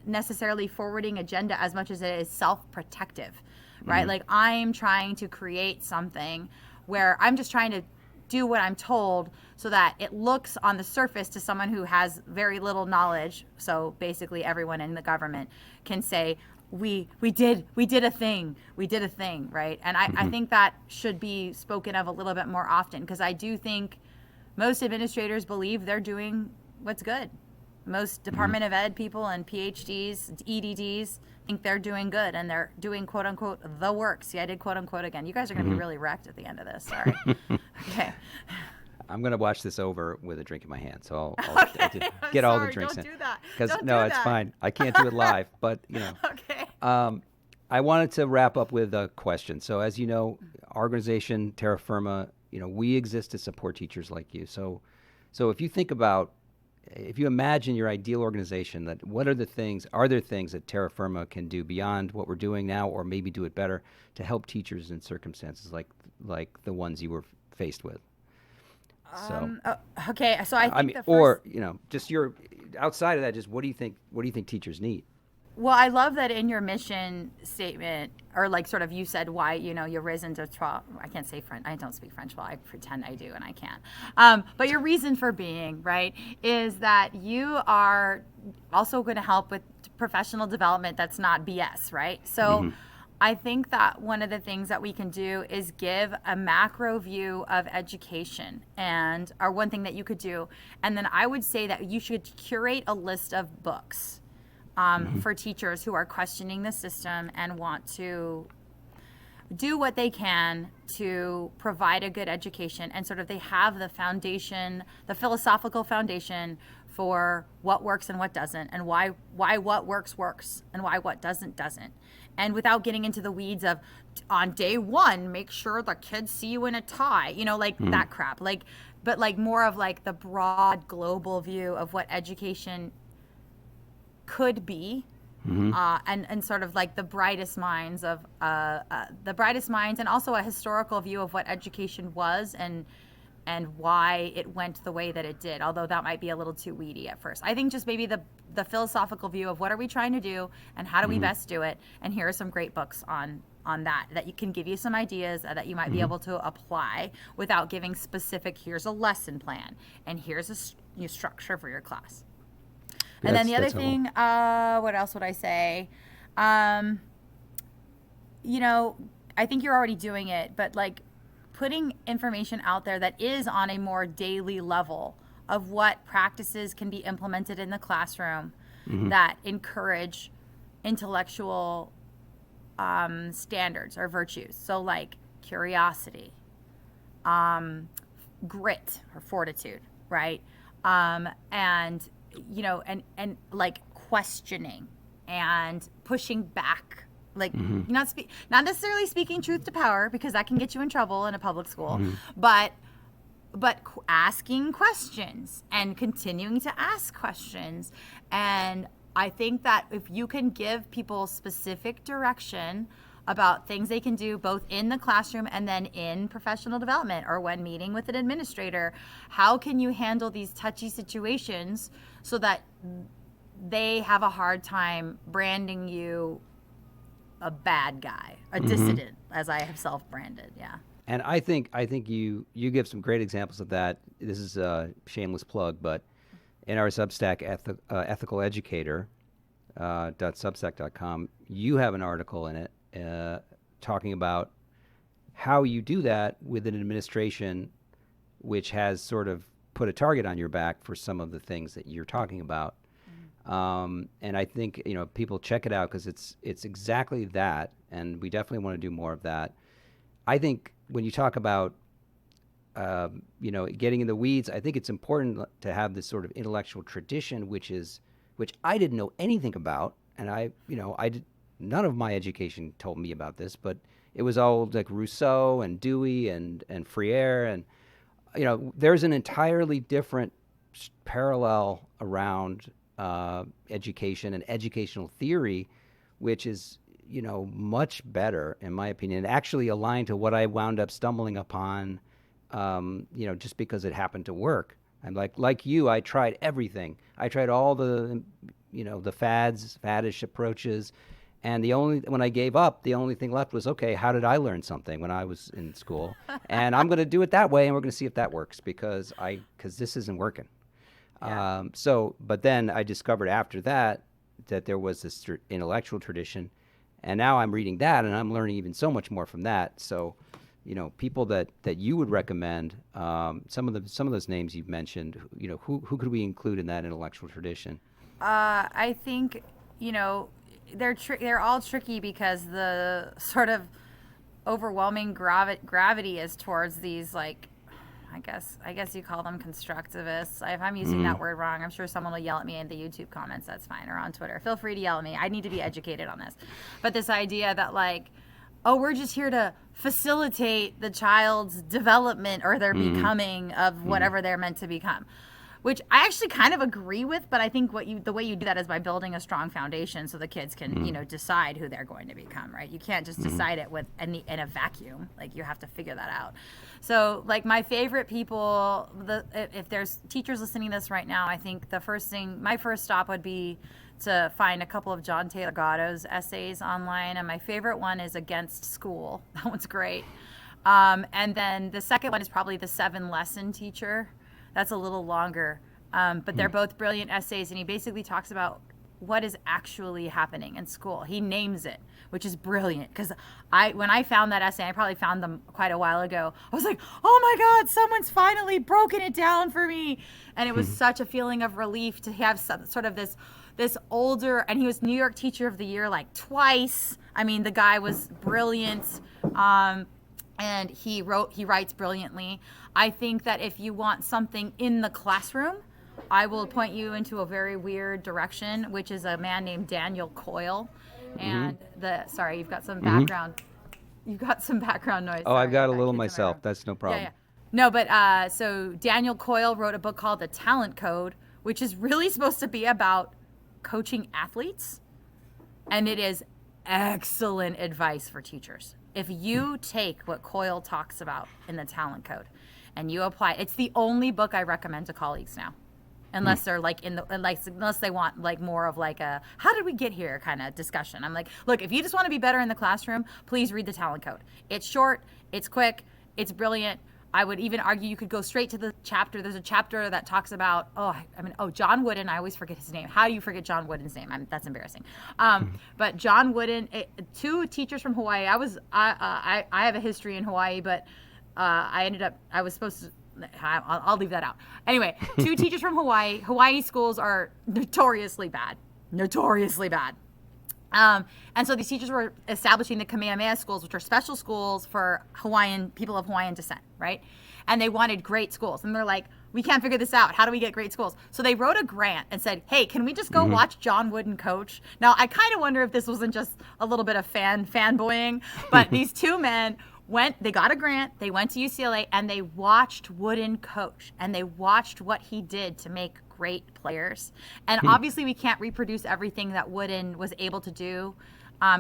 necessarily forwarding agenda as much as it is self-protective. Right. Like, I'm trying to create something where I'm just trying to do what I'm told so that it looks on the surface to someone who has very little knowledge. So basically everyone in the government can say, we did a thing, right? And I think that should be spoken of a little bit more often, because I do think most administrators believe they're doing what's good. Most Department of Ed people and PhDs, EDDs think they're doing good, and they're doing quote unquote the work. See, I did quote unquote again. You guys are going to be really wrecked at the end of this. Sorry. Okay. I'm going to watch this over with a drink in my hand, so I'll get all the drinks in. Don't do that. Because it's fine. I can't do it live, but Okay. I wanted to wrap up with a question. So, as you know, our organization Terra Firma, we exist to support teachers like you. So if you think about, if you imagine your ideal organization, are there things that Terra Firma can do beyond what we're doing now, or maybe do it better to help teachers in circumstances like the ones you were faced with? Okay, so I think just your outside of that, just what do you think teachers need? Well, I love that in your mission statement, or you said why, you're risen to I can't say French. I don't speak French well. I pretend I do, and I can't. But your reason for being, right, is that you are also going to help with professional development that's not BS, right? So I think that one of the things that we can do is give a macro view of education, or one thing that you could do. And then I would say that you should curate a list of books for teachers who are questioning the system and want to do what they can to provide a good education, and sort of they have the foundation, the philosophical foundation for what works and what doesn't, and why what works and why what doesn't. And without getting into the weeds of, on day one, make sure the kids see you in a tie, that crap. But more of the broad global view of what education could be. And sort of the brightest minds and also a historical view of what education was and why it went the way that it did, although that might be a little too weedy at first. I think just maybe the philosophical view of what are we trying to do and how do we best do it, and here are some great books on that you can give you some ideas that you might be able to apply without giving specific, here's a lesson plan and here's a structure for your class. And then the other thing, what else would I say? I think you're already doing it, but putting information out there that is on a more daily level of what practices can be implemented in the classroom that encourage intellectual standards or virtues. So curiosity, grit or fortitude, right? And questioning and pushing back, not necessarily speaking truth to power, because that can get you in trouble in a public school, but asking questions and continuing to ask questions. And I think that if you can give people specific direction about things they can do both in the classroom and then in professional development or when meeting with an administrator, how can you handle these touchy situations so that they have a hard time branding you a bad guy, a dissident, as I have self-branded. Yeah. And I think you give some great examples of that. This is a shameless plug, but in our Substack, ethicaleducator.substack.com, you have an article in it talking about how you do that with an administration which has sort of put a target on your back for some of the things that you're talking about. And I think people check it out because it's exactly that, and we definitely want to do more of that. I think when you talk about getting in the weeds, I think it's important to have this sort of intellectual tradition, which I didn't know anything about, and none of my education told me about this, but it was all like Rousseau and Dewey and Freire, and there's an entirely different parallel around education and educational theory, which is much better, in my opinion, actually aligned to what I wound up stumbling upon, just because it happened to work. I'm like you, I tried everything. I tried all the, the faddish approaches. And when I gave up, the only thing left was, okay, how did I learn something when I was in school? And I'm going to do it that way, and we're going to see if that works because this isn't working. Yeah. But then I discovered after that there was this intellectual tradition, and now I'm reading that, and I'm learning even so much more from that. So, people that you would recommend, some of those names you've mentioned, who could we include in that intellectual tradition? I think, they're all tricky because the sort of overwhelming gravity is towards these, I guess you call them constructivists. If I'm using that word wrong, I'm sure someone will yell at me in the YouTube comments. That's fine, or on Twitter. Feel free to yell at me. I need to be educated on this. But this idea that we're just here to facilitate the child's development or their becoming of whatever they're meant to become, which I actually kind of agree with, but I think the way you do that is by building a strong foundation so the kids can, decide who they're going to become, right? You can't just decide it in a vacuum. You have to figure that out. So, my favorite people, if there's teachers listening to this right now, I think my first stop would be to find a couple of John Taylor Gatto's essays online, and my favorite one is Against School. That one's great. And then the second one is probably The 7-Lesson Teacher. That's a little longer, but they're both brilliant essays, and he basically talks about what is actually happening in school. He names it, which is brilliant. Because when I found that essay, I probably found them quite a while ago, I was like, oh my God, someone's finally broken it down for me. And it was such a feeling of relief to have some sort of this older, and he was New York Teacher of the Year like twice. I mean, the guy was brilliant. And he writes brilliantly. I think that if you want something in the classroom, I will point you into a very weird direction, which is a man named Daniel Coyle. And sorry, you've got some background. You've got some background noise. Oh, Sorry, I've got a that little kid's in my myself. room. That's no problem. Yeah. No, but so Daniel Coyle wrote a book called The Talent Code, which is really supposed to be about coaching athletes. And it is excellent advice for teachers. If you take what Coyle talks about in the Talent Code and you apply, it's the only book I recommend to colleagues now. Unless they're like unless they want like more of like a how did we get here kind of discussion. I'm like, look, if you just want to be better in the classroom, please read the Talent Code. It's short, it's quick, it's brilliant. I would even argue you could go straight to the chapter. There's a chapter that talks about John Wooden. I always forget his name. How do you forget John Wooden's name? That's embarrassing. But John Wooden, two teachers from Hawaii. I have a history in Hawaii, but I was supposed to. I'll leave that out. Anyway, two teachers from Hawaii. Hawaii schools are notoriously bad. And so these teachers were establishing the Kamehameha schools, which are special schools for people of Hawaiian descent, right? And they wanted great schools. And they're like, we can't figure this out. How do we get great schools? So they wrote a grant and said, hey, can we just go watch John Wooden coach? Now, I kind of wonder if this wasn't just a little bit of fanboying, but these two men they got a grant, they went to UCLA, and they watched Wooden coach, and they watched what he did to make great players. And obviously we can't reproduce everything that Wooden was able to do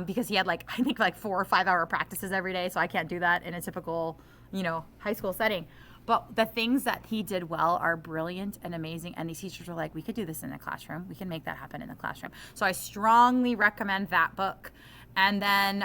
because he had I think 4 or 5 hour practices every day, so I can't do that in a typical, high school setting. But the things that he did well are brilliant and amazing, and these teachers were like, we could do this in the classroom. We can make that happen in the classroom. So I strongly recommend that book. And then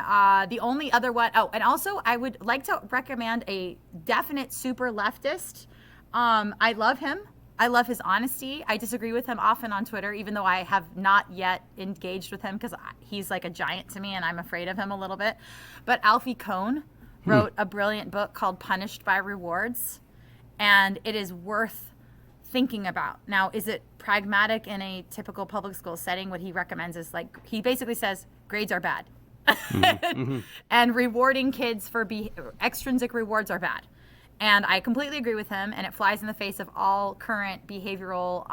the only other one, and also I would like to recommend a definite super leftist. I love him. I love his honesty. I disagree with him often on Twitter, even though I have not yet engaged with him because he's like a giant to me and I'm afraid of him a little bit. But Alfie Kohn wrote a brilliant book called Punished by Rewards, and it is worth thinking about. Now, is it pragmatic in a typical public school setting? What he recommends is he basically says grades are bad. And rewarding kids for extrinsic rewards are bad. And I completely agree with him, and it flies in the face of all current behavioral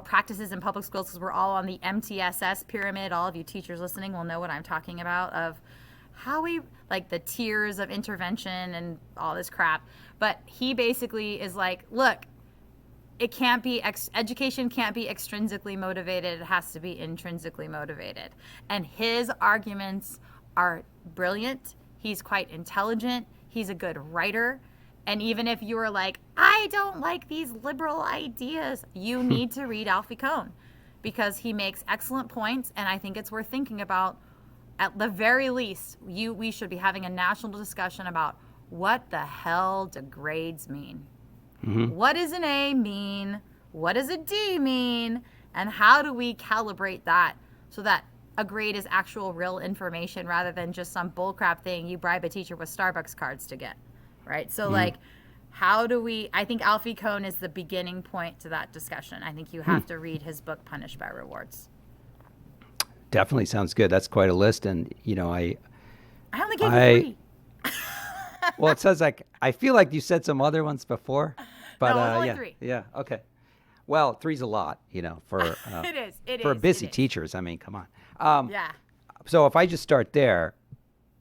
practices in public schools, because we're all on the MTSS pyramid. All of you teachers listening will know what I'm talking about, of how we the tiers of intervention and all this crap. But he basically is like, look, it can't be education can't be extrinsically motivated. It has to be intrinsically motivated. And his arguments are brilliant. He's quite intelligent. He's a good writer. And even if you were like, I don't like these liberal ideas, you need to read Alfie Kohn, because he makes excellent points. And I think it's worth thinking about. At the very least, we should be having a national discussion about what the hell do grades mean? What does an A mean? What does a D mean? And how do we calibrate that so that a grade is actual real information rather than just some bullcrap thing you bribe a teacher with Starbucks cards to get, right? So how do we, I think Alfie Kohn is the beginning point to that discussion. I think you have to read his book, Punished by Rewards. Definitely sounds good. That's quite a list. And, I only gave you 3. Well, it says I feel like you said some other ones before. But no, only 3. Yeah, okay. Well, 3's a lot, for for busy teachers. I mean, come on. Yeah. So if I just start there,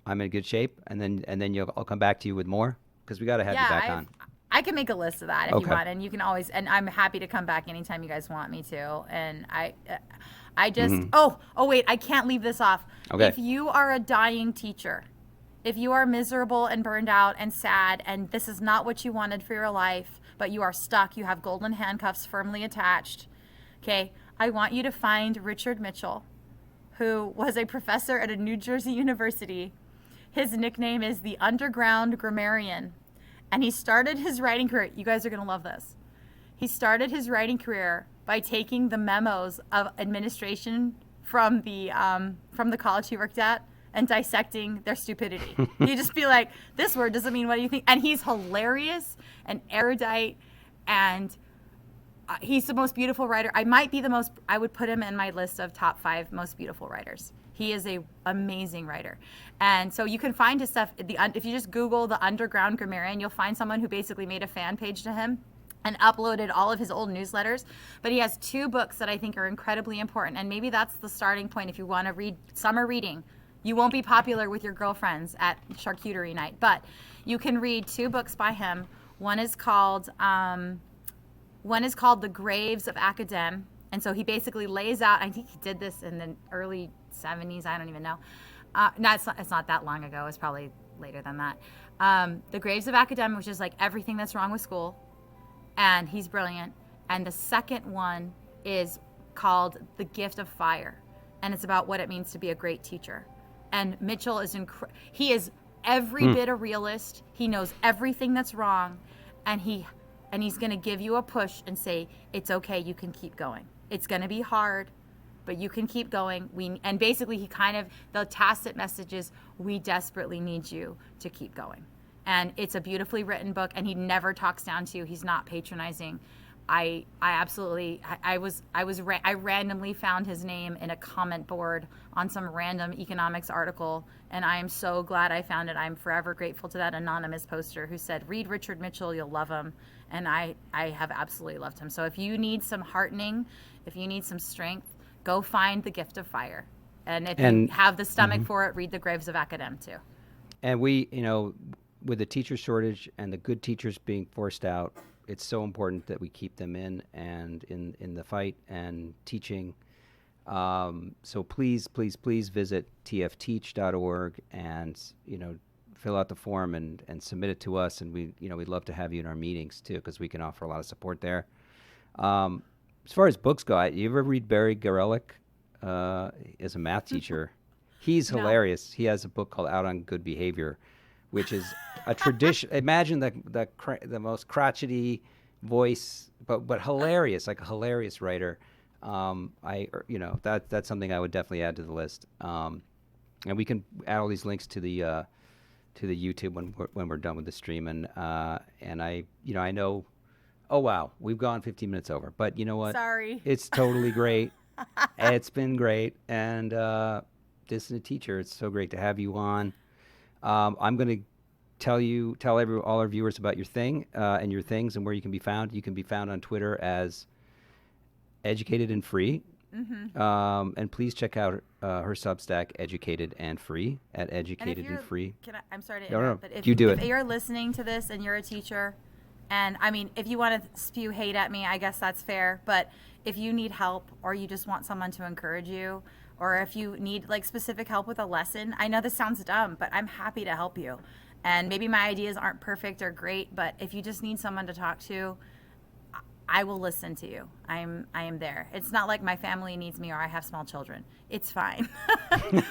I'm in good shape, and then I'll come back to you with more, because we got to have you back on. I can make a list of that if you want, and you can always. And I'm happy to come back anytime you guys want me to. And I just wait, I can't leave this off. Okay. If you are a dying teacher, if you are miserable and burned out and sad, and this is not what you wanted for your life, but you are stuck, you have golden handcuffs firmly attached, okay, I want you to find Richard Mitchell, who was a professor at a New Jersey university. His nickname is the Underground Grammarian, and he started his writing career, you guys are going to love this, he started his writing career by taking the memos of administration from the college he worked at and dissecting their stupidity. He'd just be like, this word doesn't mean what do you think? And he's hilarious and erudite, and he's the most beautiful writer. I would put him in my list of top 5 most beautiful writers. He is a amazing writer. And so you can find his stuff. If you just Google the Underground Grammarian, you'll find someone who basically made a fan page to him and uploaded all of his old newsletters. But he has 2 books that I think are incredibly important. And maybe that's the starting point if you want to read summer reading. You won't be popular with your girlfriends at charcuterie night, but you can read 2 books by him. One is called The Graves of Academ. And so he basically lays out, I think he did this in the early 70s, I don't even know. No, it's not that long ago. It's probably later than that. The Graves of Academ, which is like everything that's wrong with school. And he's brilliant. And the second one is called The Gift of Fire. And it's about what it means to be a great teacher. And Mitchell is he is every bit a realist. He knows everything that's wrong. And he's going to give you a push and say, it's okay, you can keep going. It's going to be hard, but you can keep going. And basically the tacit message is, we desperately need you to keep going. And it's a beautifully written book, and he never talks down to you. He's not patronizing. I randomly found his name in a comment board on some random economics article, and I am so glad I found it. I'm forever grateful to that anonymous poster who said, read Richard Mitchell, you'll love him. And I have absolutely loved him. So if you need some heartening, if you need some strength, go find The Gift of Fire. And if you have the stomach for it, read The Graves of Academ too. And we, with the teacher shortage and the good teachers being forced out, it's so important that we keep them in the fight and teaching. So please visit tfteach.org and, fill out the form and submit it to us. And we'd love to have you in our meetings too, because we can offer a lot of support there. As far as books go, you ever read Barry Garelick as a math teacher? He's hilarious. He has a book called Out on Good Behavior, which is a tradition. Imagine the most crotchety voice, but hilarious, like a hilarious writer. That's something I would definitely add to the list. And we can add all these links to the YouTube when we're done with the stream. And I know. Oh wow, we've gone 15 minutes over, but you know what? Sorry. It's totally great. It's been great, and Dissident Teacher, it's so great to have you on. I'm going to tell all our viewers about your thing and your things and where you can be found. You can be found on Twitter as Educated and Free. Mm-hmm. And please check out her Substack, Educated and Free, at Educated and Free. I'm sorry to interrupt, but if you're listening to this and you're a teacher, and I mean, if you want to spew hate at me, I guess that's fair. But if you need help, or you just want someone to encourage you, or if you need specific help with a lesson, I know this sounds dumb, but I'm happy to help you. And maybe my ideas aren't perfect or great, but if you just need someone to talk to, I will listen to you. I am there. It's not like my family needs me or I have small children. It's fine.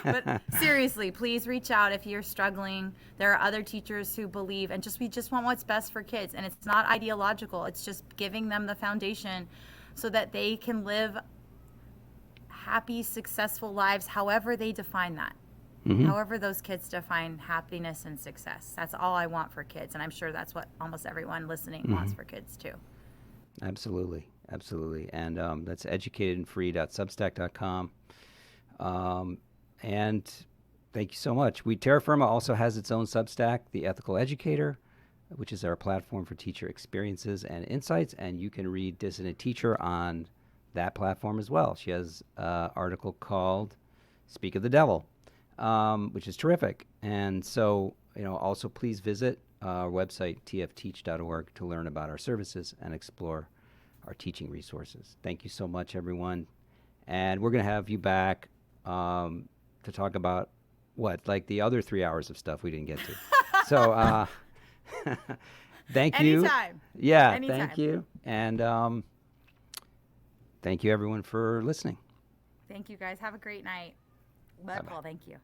But seriously, please reach out if you're struggling. There are other teachers who believe, and we just want what's best for kids. And it's not ideological. It's just giving them the foundation so that they can live happy, successful lives, however they define that. Mm-hmm. However those kids define happiness and success. That's all I want for kids. And I'm sure that's what almost everyone listening wants for kids too. Absolutely. And that's educatedandfree.substack.com. And thank you so much. Terra Firma also has its own Substack, The Ethical Educator, which is our platform for teacher experiences and insights. And you can read Dissident Teacher on that platform as well. She has an article called Speak of the Devil, which is terrific. And so, also please visit our website, tfteach.org, to learn about our services and explore our teaching resources. Thank you so much, everyone. And we're going to have you back to talk about the other 3 hours of stuff we didn't get to. So thank you. Anytime. Yeah, anytime. Thank you. And thank you, everyone, for listening. Thank you, guys. Have a great night. Well, thank you.